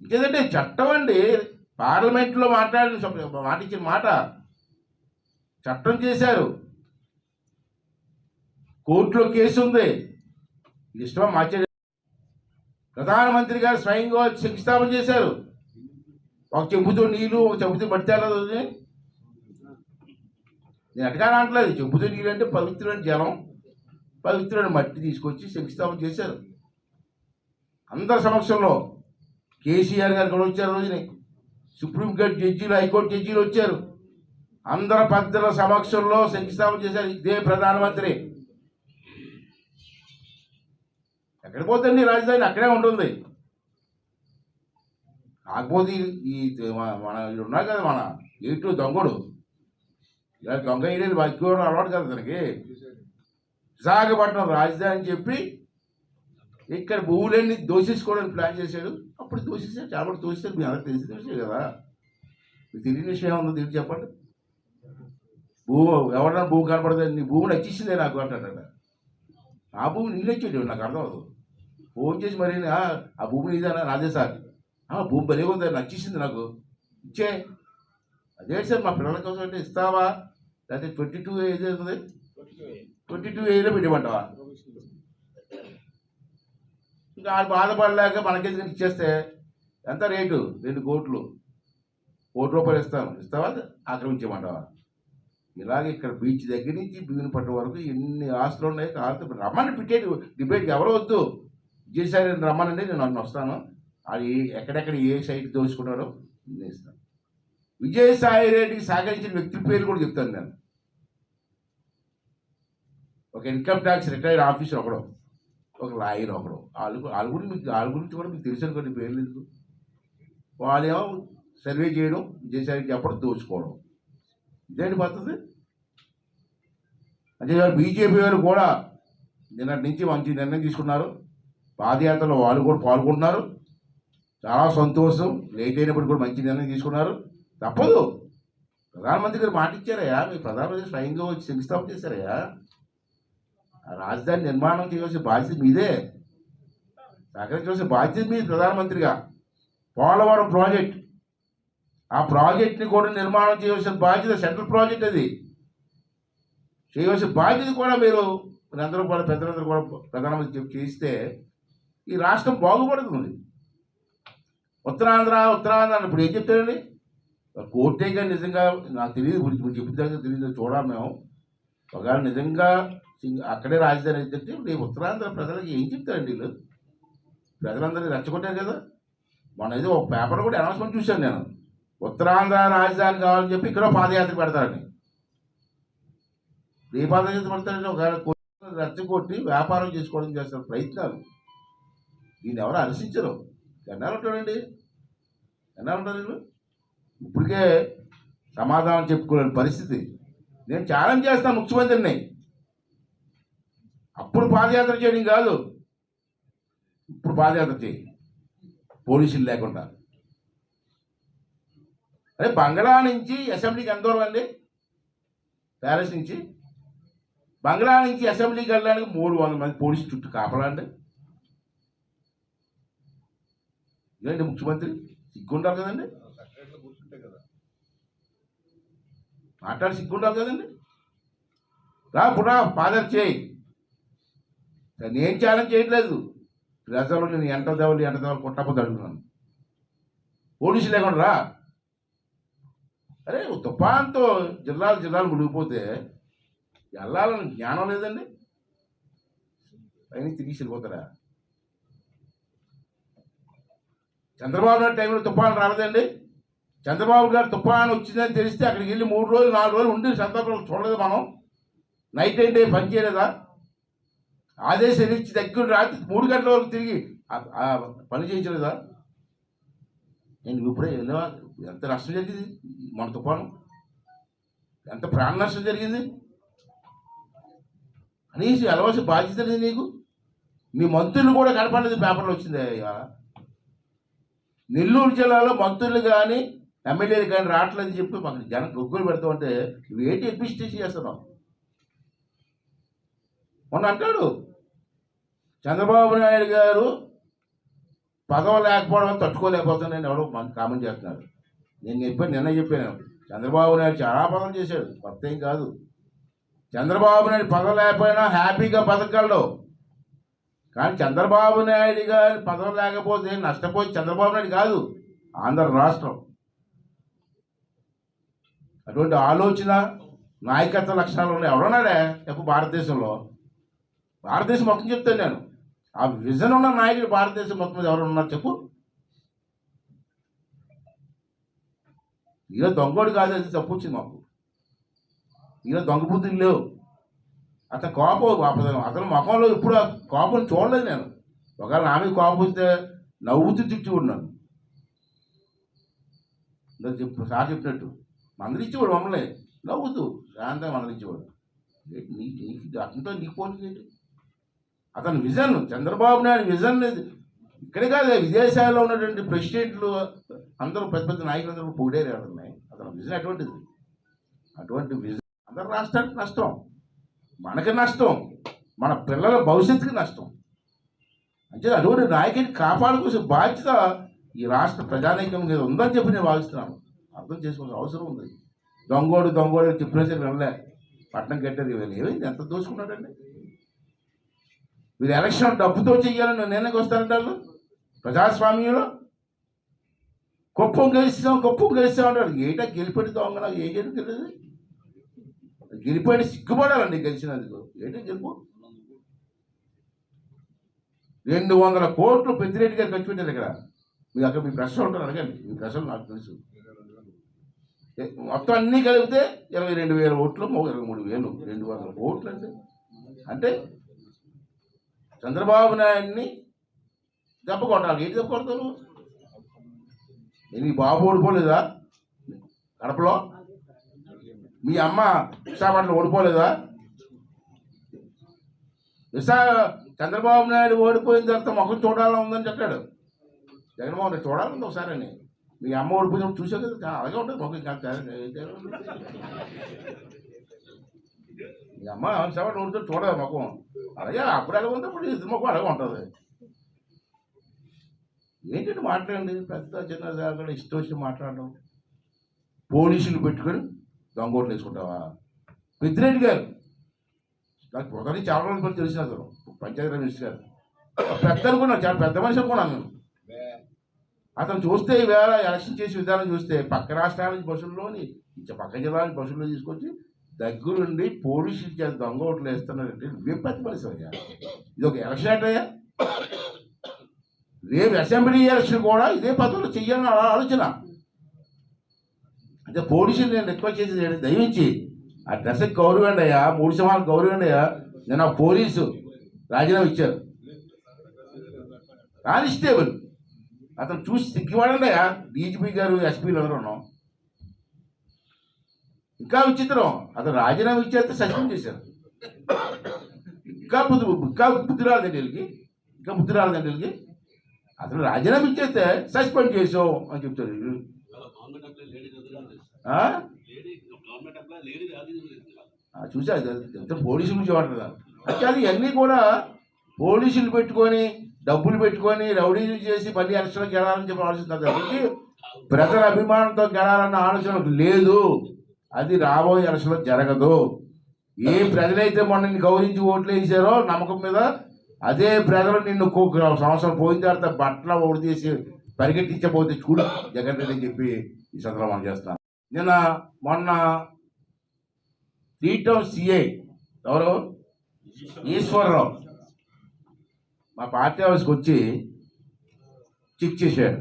ఇంకేదంటే చట్టం అండి, పార్లమెంట్లో మాట ఇచ్చిన మాట చట్టం చేశారు. కోర్టులో కేసు ఉంది, ఇష్టమా మార్చే. ప్రధానమంత్రి గారు స్వయంగా శంకుస్థాపన చేశారు. ఒక చెంబుతో నీళ్ళు, ఒక చెంబుతో పడితేలా. నేను అటగానే అంటలేదు, చెంబుతో నీళ్ళు అంటే పవిత్రమైన జలం, పవిత్రమైన మట్టి తీసుకొచ్చి శంకుస్థాపన చేశారు అందరి సమక్షంలో. కేసీఆర్ గారు కూడా వచ్చారు రోజుని, సుప్రీంకోర్టు జడ్జీలు, హైకోర్టు జడ్జీలు వచ్చారు. అందరి పెద్దల సమక్షంలో శంకుస్థాపన చేశారు ఇదే ప్రధానమంత్రి. ఎక్కడికి పోతుంది రాజధాని? అక్కడే ఉంటుంది. కాకపోతే ఈ మన ఉన్నారు కదా, మన ఏటు దొంగడు, ఇలా దొంగ ఏరియా ఎక్కువ అలవాటు కదా తనకి. విశాఖపట్నం రాజధాని చెప్పి ఇక్కడ భూములన్నీ దోషించుకోవడానికి ప్లాన్ చేశాడు. అప్పుడు దోషించాడు, చాలా దోషిస్తాడు. మీ అందరికి తెలిసిన విషయం కదా, మీకు తెలియని విషయం ఏముందో తెలిసి చెప్పండి. ఎవరన్నా భూమి కనపడుతుంది, నీ భూమి నచ్చేసిందే నాకు అంటాడట. ఆ భూమి నీళ్ళు వచ్చేటి నాకు అర్థం అవుతుంది. ఫోన్ చేసి మరి ఆ భూమి నీదేనా? నాదే సార్. భూమి బలి ఉంది, నచ్చేసింది నాకు, ఇచ్చే. అదే సార్ మా పిల్లల కోసం అంటే ఇస్తావా, లేకపోతే 22 ఏజ్ అవుతుంది, 22 ఏజ్లో పెట్టమంటావా? ఇంకా వాళ్ళు బాధపడలేక మనకెందుకు ఇచ్చేస్తే ఎంత రేటు? 2 కోట్లు, ₹1 ఇస్తాను, ఇస్తావా? ఆక్రమించమంటావా? ఇలాగే ఇక్కడ బీచ్ దగ్గర నుంచి భీమునిపట్నం వరకు ఎన్ని ఆస్తులు ఉన్నాయి. కాదు రమ్మని పెట్టేది డిబేట్, ఎవరో వద్దు, విజయసాయి రమ్మనండి, నేను వస్తాను. అది ఎక్కడెక్కడ ఏ సైట్ దోచుకున్నాడో నేను ఇస్తాను. విజయసాయి రెడ్డికి సహకరించిన వ్యక్తుల పేరు కూడా చెప్తాను నేను. ఒక ఇన్కమ్ ట్యాక్స్ రిటైర్డ్ ఆఫీసర్ ఒకడు, ఒక లాయర్ ఒకడు, వాళ్ళ గురించి కూడా మీకు తెలిసిన కొన్ని పేర్లు ఎందుకు. వాళ్ళేమో సర్వే చేయడం, విజయసాయి చెప్పడం, దోచుకోవడం, ఇదేంటి పద్ధతి? అంటే బీజేపీ వారు కూడా నిన్నటి నుంచి మంచి నిర్ణయం తీసుకున్నారు. పాదయాత్రలో వాళ్ళు కూడా పాల్గొంటున్నారు, చాలా సంతోషం. లేట్ అయినప్పుడు కూడా మంచి నిర్ణయం తీసుకున్నారు. తప్పదు, ప్రధానమంత్రి గారు మాట ఇచ్చారయ్యా, మీ ప్రధానమంత్రి స్వయంగా వచ్చి శంకుస్థాపన చేశారయ్యా. రాజధాని నిర్మాణం చేయవలసిన బాధ్యత మీదే, సహకరించవలసిన బాధ్యత మీది ప్రధానమంత్రిగా. పోలవరం ప్రాజెక్ట్, ఆ ప్రాజెక్ట్ని కూడా నిర్మాణం చేయవలసిన బాధ్యత సెంట్రల్ ప్రాజెక్ట్, అది చేయవలసిన బాధ్యత కూడా మీరు అందరూ కూడా పెద్దలందరూ కూడా ప్రధానమంత్రి చేస్తే ఈ రాష్ట్రం బాగుపడుతుంది. ఉత్తరాంధ్ర ఇప్పుడు ఏం చెప్తారండి? కోర్టే కానీ నిజంగా నాకు తెలియదు, గురించి చెప్తే తెలియదు, చూడాలి మేము. ఒకవేళ నిజంగా అక్కడే రాజధాని అయితే రేపు ఉత్తరాంధ్ర ప్రజలకు ఏం చెప్తారండి వీళ్ళు? ప్రజలందరినీ రెచ్చగొట్టారు కదా. మన ఏదో ఒక పేపర్ కూడా అనౌన్స్మెంట్ చూశాను నేను, ఉత్తరాంధ్ర రాజధాని కావాలని చెప్పి ఇక్కడ పాదయాత్ర పెడతారని. ఏ పాదయాత్ర పెడతారంటే ఒకవేళ రెచ్చగొట్టి వ్యాపారం చేసుకోవడం చేస్తారు ప్రయత్నాలు. దీన్ని ఎవరు హర్షించరు. ఎన్నాళ్ళు ఉంటాడండి, ఎన్నాళ్ళు ఉంటారు వీళ్ళు? ఇప్పటికే సమాధానం చెప్పుకోలేని పరిస్థితి. నేను ఛాలెంజ్ చేస్తాను ముఖ్యమంత్రిని, అప్పుడు పాదయాత్ర చేయడం కాదు, ఇప్పుడు పాదయాత్ర చేయి, పోలీసులు లేకుండా. అదే బంగ్లా నుంచి అసెంబ్లీకి ఎంత దూరం అండి? ప్యాలెస్ నుంచి బంగ్లా నుంచి అసెంబ్లీకి వెళ్ళడానికి 300 మంది పోలీసులు చుట్టూ కాపలాండి. ఇదేంటి ముఖ్యమంత్రి? సిగ్గుంటారు కదండి, మాట్లాడి సిగ్గుంటారు కదండి. ఇప్పుడు పాదయాత్ర చేయి. నేను ఛాలెంజ్ చేయట్లేదు, ప్రజలు నేను ఎంట దేవాలి కొట్టకపోతే అడుగుతున్నాను. పోలీసులు లేకుండా రా. అరే తుఫాన్తో జిల్లాలు మునిగిపోతే వెళ్ళాలని జ్ఞానం లేదండి, పైన తిరిగి వెళ్ళిపోతారా? చంద్రబాబు నాయుడు టైంలో తుఫాను రాలేదండి. చంద్రబాబు గారు తుఫాను వచ్చిందని తెలిస్తే అక్కడికి వెళ్ళి 3 రోజులు 4 రోజులు ఉండి సందర్భాలు చూడలేదు. మనం నైట్ అండ్ డే పని చేయలేదా? ఆదేశాలు ఇచ్చి దగ్గర రాత్రి 3 గంటల వరకు తిరిగి పని చేయించలేదా? నేను ఇప్పుడే వెళ్ళవా? ఎంత నష్టం జరిగింది మన తుఫాను, ఎంత ప్రాణ నష్టం జరిగింది అనేసి వెళ్ళవలసిన బాధ్యత లేదు నీకు. నీ మంత్రులు కూడా కనపడలేదు, పేపర్లో వచ్చింది ఇవాళ. నెల్లూరు జిల్లాలో మంత్రులు కానీ ఎమ్మెల్యేలు కానీ రావట్లేదని చెప్పి మాకు జనం గొగ్గులు పెడతావు అంటే నువ్వు ఏంటి అడ్మినిస్ట్రేషన్ చేస్తున్నావు? మొన్న అంటాడు చంద్రబాబు నాయుడు గారు పదవి లేకపోవడం తట్టుకోలేకపోతున్నాను ఎవడో మనకు కామెంట్ చేస్తున్నారు. నేను నిన్న చెప్పాను చంద్రబాబు నాయుడు చాలా పదవులు చేశాడు, కొత్త ఏం కాదు. చంద్రబాబు నాయుడు పదవి లేకపోయినా హ్యాపీగా బతకగలడు. కానీ చంద్రబాబు నాయుడు గారి పదవి లేకపోతే నష్టపోయి చంద్రబాబు నాయుడు కాదు, ఆంధ్ర రాష్ట్రం. అటువంటి ఆలోచన నాయకత్వ లక్షణాలు ఉన్నాయి. ఎవరున్నాడే చెప్పు భారతదేశంలో? భారతదేశం మొత్తం చెప్తాను నేను. ఆ విజన్ ఉన్న నాయకుడు భారతదేశం మొత్తం మీద ఎవరు ఉన్నారు చెప్పు? ఈయన దొంగోడు కాదు, అది తప్పు వచ్చింది మాకు. ఈయన దొంగ బుద్ధులు లేవు. అతను కోపం అతని ముఖంలో ఎప్పుడు కోపం చూడలేదు నేను. ఒకవేళ నా మీద కోపం వస్తే నవ్వుతూ తిట్టి ఉన్నాను. సార్ చెప్పినట్టు మందలిచ్చేవాడు, మమ్మల్ని నవ్వుతూ శాంతంగా మందలిచ్చేవాడు. అతనితో నీకు పోటీ ఏంటి? అతని విజన్, చంద్రబాబు నాయుడు విజన్ ఇక్కడే కాదు, విదేశాల్లో ఉన్నటువంటి ప్రెసిడెంట్లు అందరూ పెద్ద పెద్ద నాయకులందరూ పొగిడేరే ఉన్నాయి. అతని విజన్ అటువంటిది. అటువంటి విజన్ అందరు రాష్ట్రానికి నష్టం, మనకి నష్టం, మన పిల్లల భవిష్యత్తుకి నష్టం. అంటే అటువంటి నాయకుడిని కాపాడుకోవాల్సిన బాధ్యత ఈ రాష్ట్ర ప్రజానీకం మీద ఉందని చెప్పి నేను భావిస్తున్నాను. అర్థం చేసుకోవాల్సిన అవసరం ఉంది. దొంగోడు చెప్పిన వెళ్ళలే, పట్టణం కట్టారు. ఇవాళ ఏమైంది? ఎంత దోచుకున్నాడండి? మీరు ఎలక్షన్ డబ్బుతో చెయ్యాలని నిర్ణయం వస్తారంటారు. ప్రజాస్వామ్యంలో కుప్పం గెలిస్తాం అంటారు. ఏటా గెలిపెట్టి దొంగ, నాకు ఏ గెలిపి గెలిపోయిన సిగ్గుపడాలండి గెలిచినందుకు. ఏంటో గెలుపు 200 కోట్లు పెద్దిరెడ్డి గారు ఖర్చు పెట్టారు. ఇక్కడ మీరు అక్కడ మీ ప్రశ్నలు ఉంటారు, అడగండి. మీ ప్రశ్నలు నాకు తెలుసు. మొత్తం అన్నీ కలిపితే 22,000 ఓట్లు, 23,000, 200 కోట్లు అంటే చంద్రబాబు నాయుడిని దెబ్బ కొట్టాలి. ఏంటి దెబ్బ కొడతారు? నీ బాబు ఓడిపోలేదా కడపలో? మీ అమ్మ విశాఖపట్నంలో ఓడిపోలేదా? చంద్రబాబు నాయుడు ఓడిపోయిన తర్వాత ముఖం చూడాలని ఉందని చెప్పాడు జగన్మోహన్ రెడ్డి. చూడాలండి ఒకసారి అని. మీ అమ్మ ఓడిపోయినప్పుడు చూసావు కదా, అలాగే ఉంటుంది ముఖం. మీ అమ్మ విశాఖపట్నం ఓడితే చూడదు ముఖం, అలాగే అప్పుడు ఎలా ఉంది, అప్పుడు ఇది ముఖం అలాగే ఉంటుంది. ఏంటంటే మాట్లాడండి, పెద్ద చిన్న కూడా ఇష్టం వచ్చి మాట్లాడడం. పోలీసులు పెట్టుకొని దొంగోట్లు వేసుకుంటావా? పెద్దిరెడ్డి గారు నాకు ఒకరి చాలా రోజుల పని తెలిసిన అతను, పంచాయతీ మినిస్టర్ గారు. పెద్ద అనుకున్నాను, చాలా పెద్ద మనిషి అనుకున్నాను నేను. అతను చూస్తే ఈవేళ ఎలక్షన్ చేసే విధానం చూస్తే పక్క రాష్ట్రాల నుంచి బస్సుల్లోని పక్క జిల్లాల నుంచి బస్సుల్లో తీసుకొచ్చి దగ్గరుండి పోలీసులు చేత దొంగ ఓట్లు వేస్తున్నారంటే విపత్తి పరిస్థితి అయ్యా. ఇది ఒక ఎలక్షన్ అయ్యా. రేపు అసెంబ్లీ ఎలక్షన్ కూడా ఇదే పద్ధతిలో చెయ్యాలని ఆలోచన. అంటే పోలీసులు నేను రిక్వెస్ట్ చేసేది దయవించి ఆ డ్రెస్కి గౌరవండి అయ్యా, 3 సంవత్సరాలు గౌరవండి అయ్యా. నేను ఆ పోలీసు రాజీనామా ఇచ్చారు, కానిస్టేబుల్ అతను చూసి సిగ్గివాడండి అయ్యా. డీజీపీ గారు, ఎస్పీలు అందరూ ఉన్నాం. ఇంకా విచిత్రం, అతను రాజీనామా ఇచ్చేస్తే సస్పెండ్ చేశారు. ఇంకా బుద్ధి రాలేదండి వీళ్ళకి, ఇంకా బుద్ధి రాలేదండి వీళ్ళకి. అతను రాజీనామా ఇచ్చేస్తే సస్పెండ్ చేసాం అని చెప్తారు. చూసా ఎంత పోలీసుల గురించి వాడుతున్నారు. అంటే అది ఇవన్నీ కూడా పోలీసులు పెట్టుకొని డబ్బులు పెట్టుకొని రౌడీలు చేసి మళ్ళీ ఎలక్షన్లో గెలాలని చెప్పి ఆలోచిస్తున్నారు కాబట్టి ప్రజల అభిమానంతో గెలాలన్న ఆలోచన లేదు. అది రాబోయే ఎలక్షన్లో జరగదు. ఏ ప్రజలైతే మొన్న నిన్ను గౌరవించి ఓట్లు వేసారో నమ్మకం మీద, అదే ప్రజలు నిన్ను సంవత్సరం పోయిన తర్వాత బట్టలు ఓడి తీసి పరిగెట్టించబోతే చూడు జగన్ రెడ్డి అని చెప్పి ఈ సందర్భంగా మనం చేస్తాను. మొన్న త్రీటౌన్ సిఐ ఎవరు ఈశ్వరరావు మా పార్టీ ఆఫీస్కి వచ్చి చెక్ చేశాడు.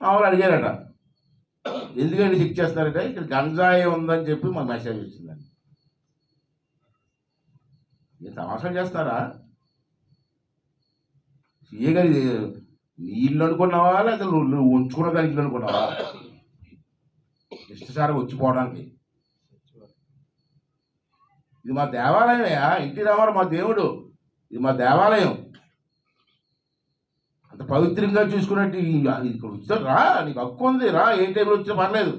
వాళ్ళు అడిగారట, ఎందుకంటే చెక్ చేస్తారంటే ఇక్కడ గంజాయి ఉందని చెప్పి మాకు మెసేజ్ వచ్చిందండి. నేను తమాషా చేస్తారా? సీఏ గారి నీ ఇల్లు అనుకున్నావా లేదా నువ్వు ఉంచుకున్న దానికి ఇల్లు అనుకున్నావా? ఇష్టసారి వచ్చిపోవడానికి. ఇది మా దేవాలయమయ్యా, ఎన్టీ రామారావు మా దేవుడు, ఇది మా దేవాలయం. అంత పవిత్రంగా చూసుకున్నట్టు ఇక్కడ వచ్చాడు, రా నీకు హక్కు ఉంది, రా ఏ టైంలో వచ్చినా పర్లేదు,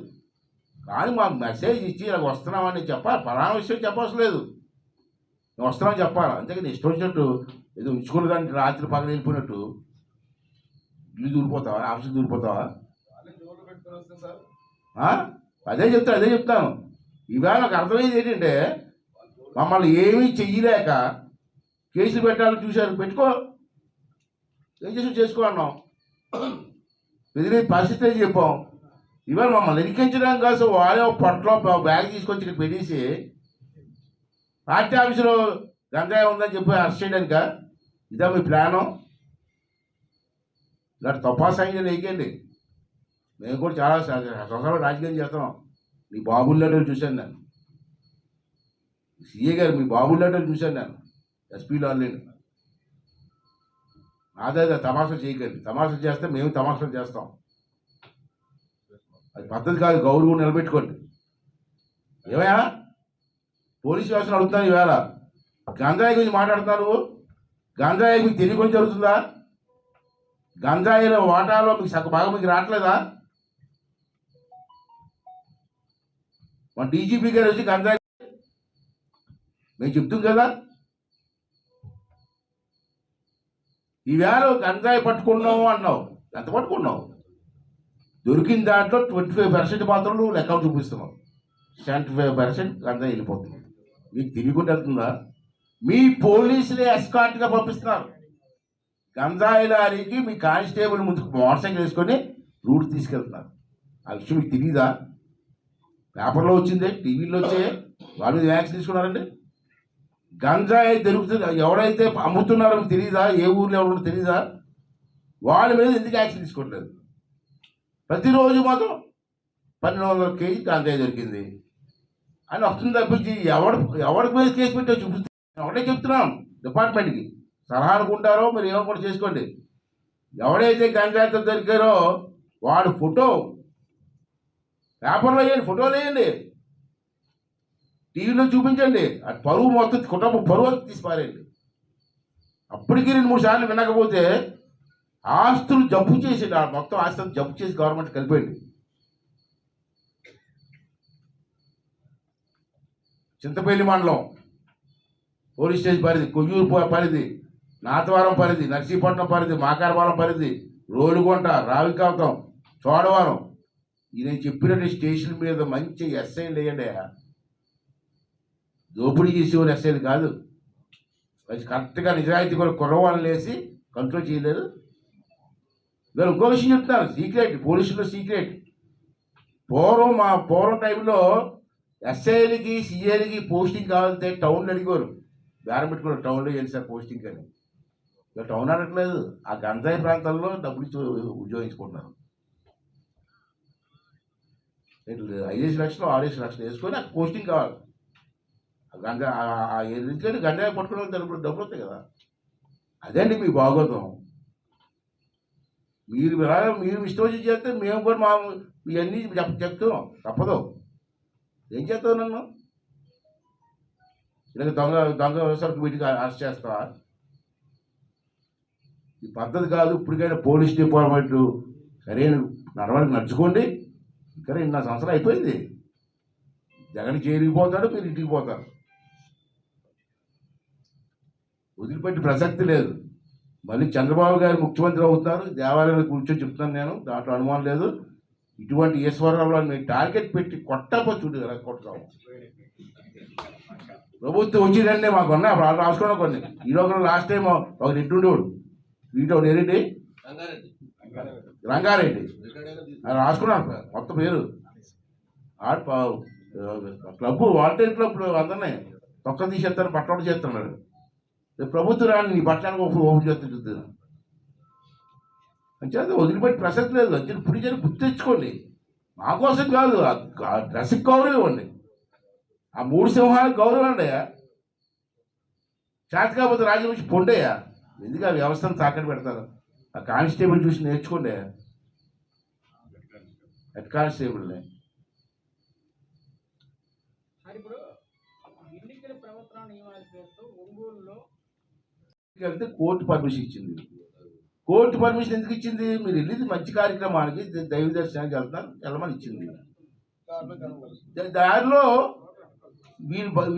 కానీ మాకు మెసేజ్ ఇచ్చి ఇలా వస్తున్నామని చెప్పాలి. పలానా విషయం చెప్పవలసిన లేదు, నువ్వు వస్తున్నామని చెప్పాలి. అంతేకాని ఇష్టం వచ్చినట్టు ఏదో ఉంచుకున్న దానికి రాత్రి పగలు వెళ్ళిపోయినట్టు ఇల్లు దూరిపోతావా, ఆఫీస్కి దూరిపోతావా? అదే చెప్తాను. ఈవేళ నాకు అర్థమైంది ఏంటంటే, మమ్మల్ని ఏమీ చెయ్యలేక కేసులు పెట్టాలని చూశారు, పెట్టుకో, ఏం చేసి చేసుకో అన్నాం. ఎదిరే పరిస్థితి చెప్పాం. ఇవాళ మమ్మల్ని ఎరికించడానికి కోసం వాళ్ళే పొట్టలో బ్యాగ్ తీసుకొచ్చి ఇక్కడ పెట్టేసి పార్టీ ఆఫీసులో గంజాయి ఉందని చెప్పి అరెస్ట్ చేయడానిక? ఇదా మీ ప్లాను? ఇలాంటి తపాసాంగా వేయకండి. మేము కూడా చాలా సంవత్సరాలు రాజకీయం చేస్తాం. మీ బాబుల్లాటలు చూశాను నేను, సీఏ గారు మీ బాబుల్లాటలు చూశాను నేను, ఎస్పీలు ఆన్లైన్. అదే తమాషా చేయకండి. తమాషా చేస్తే మేము తమాషాలు చేస్తాం, అది పద్ధతి కాదు. గౌరవం నిలబెట్టుకోండి. ఏమయ్యా పోలీసు వ్యవస్థను అడుగుతాను, ఈవేళ గంజాయి గురించి మాట్లాడుతున్నారు. గంజాయి మీకు తెలియకుండా జరుగుతుందా? గంజాయిలో వాటాలో మీకు సగ భాగం మీకు రావట్లేదా? మన డీజీపీ గారు వచ్చి గంజాయి మేము చెప్తాం కదా. ఈవేళ గంజాయి పట్టుకున్నావు అన్నావు, ఎంత పట్టుకున్నావు? దొరికిన దాంట్లో 25% మాత్రం నువ్వు లెక్క చూపిస్తున్నావు, 75% గంజాయి వెళ్ళిపోతుంది. మీకు తెలియకుండా వెళ్తుందా? మీ పోలీసులే ఎస్కార్ట్గా పంపిస్తున్నారు. గంజాయి లారీకి మీ కానిస్టేబుల్ ముందుకు మోటార్ సైకిల్ వేసుకొని రూట్ తీసుకెళ్తున్నారు. ఆ విషయం మీకు తెలియదా? పేపర్లో వచ్చిందే, టీవీలో వచ్చే, వాళ్ళ మీద యాక్షన్ తీసుకున్నారండి. గంజాయి దొరుకుతుంది, ఎవరైతే అమ్ముతున్నారో మీకు తెలియదా? ఏ ఊర్లో ఎవరు తెలియదా? వాళ్ళ మీద ఎందుకు యాక్షన్ తీసుకోవట్లేదు? ప్రతిరోజు మాత్రం 1200 కేజీ గంజాయి దొరికింది అని వస్తుంది తప్పించి ఎవరికి మీద కేసు పెట్టో చూపిస్తే ఒకటే చెప్తున్నాం డిపార్ట్మెంట్కి. సలహా అనుకుంటారో మీరు ఏమనుకుంటే చేసుకోండి. ఎవడైతే గంజాయితో దొరికారో వాడు ఫోటో పేపర్లో వేయండి, ఫోటోలు వేయండి, టీవీలో చూపించండి. అది పరువు మొత్తం కుటుంబం పరువు తీసి పారేయండి. అప్పటికి 2-3 సార్లు వినకపోతే ఆస్తులు జప్పు చేసి మొత్తం ఆస్తులు జప్పు చేసి గవర్నమెంట్ కలిపేయండి. చింతపల్లి మండలం పోలీస్ స్టేషన్ పరిధి, కొయ్యూరు పరిధి, నాతవరం పరిధి, నర్సీపట్నం పరిధి, మాకారపాలెం పరిధి, రోలుగుంట, రావికావతం, చోడవరం, నేను చెప్పినట్టు స్టేషన్ మీద మంచి ఎస్ఐలు వేయండి. దోపిడీ చేసేవారు ఎస్ఐలు కాదు, కరెక్ట్గా నిజాయితీ కూడా కుర్రవాళ్ళని వేసి కంట్రోల్ చేయలేదు. నేను ఇంకో విషయం చెప్తాను, సీక్రెట్, పోలీసులో సీక్రెట్. పూర్వం టైంలో ఎస్ఐలకి సిఐలకి పోస్టింగ్ కావాలంటే టౌన్లో అడిగేవారు, బేరం పెట్టుకున్నారు, టౌన్లో ఏంటి సార్ పోస్టింగ్ అని. ఇక టౌన్ అడగట్లేదు, ఆ గంజాయి ప్రాంతాల్లో డబ్బులు ఇచ్చి ఉద్యోగించుకుంటున్నారు. 5 లక్షలు 6 లక్షలు వేసుకొని నాకు పోస్టింగ్ కావాలి. ఎందుకంటే గంజాయి పట్టుకునే డబ్బులు వస్తాయి కదా. అదేండి మీ భాగోతం. మీరు ఇష్టం వచ్చి చేస్తే మేము కూడా ఇవన్నీ చెప్తాం, తప్పదు. ఏం చేస్తావు నన్ను? ఇలా దొంగ వ్యవసాయం వీటికి అరెస్ట్ చేస్తావా? ఈ పద్ధతి కాదు. ఇప్పటికైనా పోలీస్ డిపార్ట్మెంట్ సరైన నడవడికి నడుచుకోండి. ఇంకా 2 సంవత్సరాలు అయిపోయింది. జగన్ జైలుకి పోతాడు, మీరు ఇంటికి పోతారు. వదిలిపెట్టి ప్రసక్తి లేదు. మళ్ళీ చంద్రబాబు గారు ముఖ్యమంత్రి అవుతున్నారు, దేవాలయంలో కూర్చొని చెప్తాను నేను, దాంట్లో అనుమానం లేదు. ఇటువంటి ఈశ్వరరావులో మీరు టార్గెట్ పెట్టి కొట్టపోతుంది కదా, కొట్టుతాము. ప్రభుత్వం వచ్చిందండి మాకు ఉన్నాయి, అప్పుడు రాసుకోవడం కొన్ని. ఈరోజు లాస్ట్ టైం ఒక రెడ్డి ఉండేవాడు, వీటి ఒక ఎరిటి రంగారెడ్డి ఆయన రాసుకున్నాను మొత్తం పేరు క్లబ్ వాలంటీర్ క్లబ్ అందరినీ తొక్క తీసేస్తాను పట్టణం చేస్తున్నాడు ప్రభుత్వం రాని నీ పట్టణానికి ఓపెన్ చేస్తే చూద్దాను అంచేత వదిలిపెట్టి ప్రసక్తి లేదు అంతే ఇప్పుడు జరి గుర్తు తెచ్చుకోండి మా కోసం కాదు ఆ డ్రెస్కి గౌరవం ఇవ్వండి ఆ 3 సింహాలకు గౌరవం అండి చేత కాకపోతే రాజవంశి పొండయ్యా ఎందుకు ఆ వ్యవస్థను తాకట్టు పెడతారు ఆ కానిస్టేబుల్ చూసి నేర్చుకోండి హెడ్ కానిస్టేబుల్ని వెళ్తే కోర్టు పర్మిషన్ ఇచ్చింది కోర్టు పర్మిషన్ ఎందుకు ఇచ్చింది మీరు వెళ్ళేది మంచి కార్యక్రమానికి దైవ దర్శనానికి వెళ్తారు వెళ్ళమని ఇచ్చింది దారిలో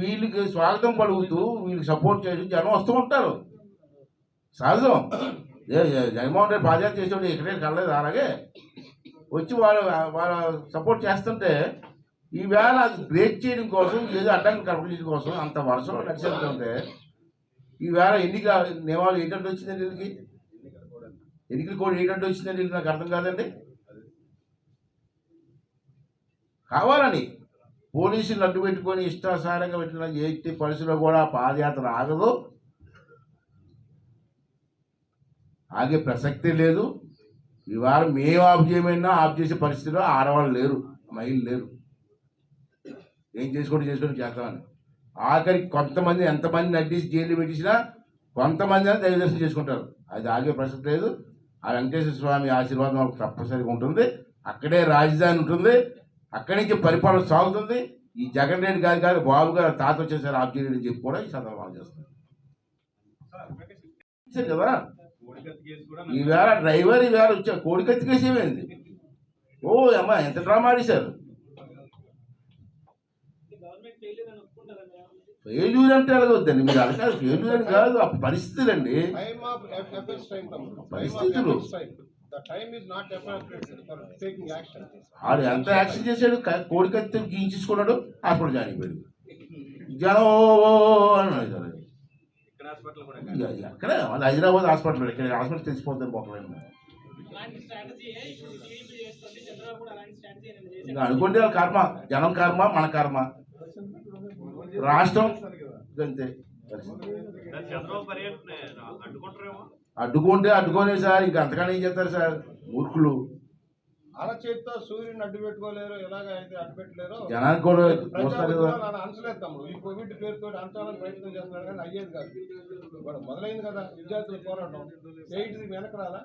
వీళ్ళకి స్వాగతం పలుకుతూ వీళ్ళకి సపోర్ట్ చేసి జనం వస్తూ ఉంటారు సహజం జగన్మోహన్ రెడ్డి పాదయాత్ర చేసేవాడు ఎక్కడే కలలేదు అలాగే వచ్చి వాళ్ళు సపోర్ట్ చేస్తుంటే ఈవేళ బ్రేక్ చేయడం కోసం ఏదో అడ్డంకి కల్పించడం కోసం అంత వర్షంలో నడిచేస్తుంటే ఈవేళ ఎన్నిక నియమాలు ఏంటంటే వచ్చిందండి వీళ్ళకి ఎన్నికల కోడ్ ఏంటంటే వచ్చిందండి వీళ్ళకి నాకు అర్థం కాదండి కావాలని పోలీసులు అడ్డు పెట్టుకొని ఇష్టాసారంగా పెట్టిన ఎట్టి పరిస్థితుల్లో కూడా పాదయాత్ర ఆగదు ఆగే ప్రసక్తి లేదు ఇవాళ మేము ఆఫ్ చేయమైనా ఆఫ్ చేసే పరిస్థితిలో ఆడవాళ్ళు లేరు మహిళలు లేరు ఏం చేసుకుంటూ చేస్తామని ఆఖరికి కొంతమంది ఎంతమంది నడ్డీసి జైలు పెట్టించినా కొంతమంది అని దైవదర్శనం చేసుకుంటారు అది ఆగే ప్రసక్తి లేదు ఆ వెంకటేశ్వర స్వామి ఆశీర్వాదం వాళ్ళకి తప్పనిసరిగా ఉంటుంది అక్కడే రాజధాని ఉంటుంది అక్కడి నుంచి పరిపాలన సాగుతుంది ఈ జగన్ రెడ్డి గారి గారు బాబు గారు తాత వచ్చేసారి ఆఫ్ చేయడం చెప్పి కూడా ఈ సందర్భంగా చేస్తారు కదా ఈవేళ డ్రైవర్ ఈవేళ వచ్చారు కోడికత్తి కేసు ఏమైంది ఓ అమ్మా ఎంత డ్రామా ఆడేశారు ఫెయిల్యూర్ అంటే అడగవద్దండి మీరు అడగాలి ఫెయిల్యూర్ అని కాదు ఆ పరిస్థితులు అండి పరిస్థితులు ఆడు ఎంత యాక్షన్ చేశాడు కోడికత్తి గీయించుకున్నాడు హాస్పిటల్ జాయిన్ అయిపోయాడు జనం అన్నాడు అక్కడే వాళ్ళు హైదరాబాద్ హాస్పిటల్ ఇక్కడ హాస్పిటల్ తెలిసిపోతుంది పోకలేదు ఇంకా అనుకోండి వాళ్ళ కర్మ జనం కర్మ మన కర్మ రాష్ట్రం అంతే అడ్డుకోనే సార్ ఇంకా అంతగానే ఏం చేస్తారు సార్ మూర్ఖులు అరచేతితో సూర్యుని అడ్డు పెట్టుకోలేరు ఎలాగ అయితే అడ్డు పెట్టలేరు జనానికి కూడా అనసలేదు తమ్ముడు ఈ కోవిడ్ పేరుతో అంచాలని ప్రయత్నం చేస్తున్నాడు కానీ అయ్యేది కాదు ఇవాళ మొదలైంది కదా విద్యార్థులు పోరాటం ఎయిట్ వెనక రాలా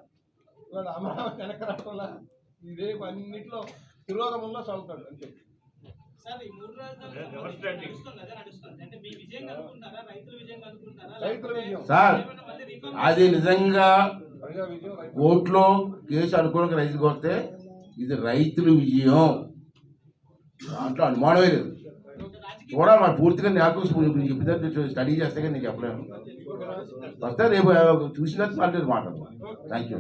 ఇవాళ అమరావతి వెనక రావడం ఇదే అన్నింటిలో తిరోగమంలో సాగుతాడు అంతే సార్ అది నిజంగా కోర్టులో కేసు అనుకూలంగా రైతులకు వస్తే ఇది రైతుల విజయం దాంట్లో అనుమానమే లేదు కూడా మరి పూర్తిగా నాకు చెప్పినట్టు స్టడీ చేస్తే కానీ నేను చెప్పలేను వస్తే రేపు చూసినట్టు మాట్లాడతాను థ్యాంక్ యూ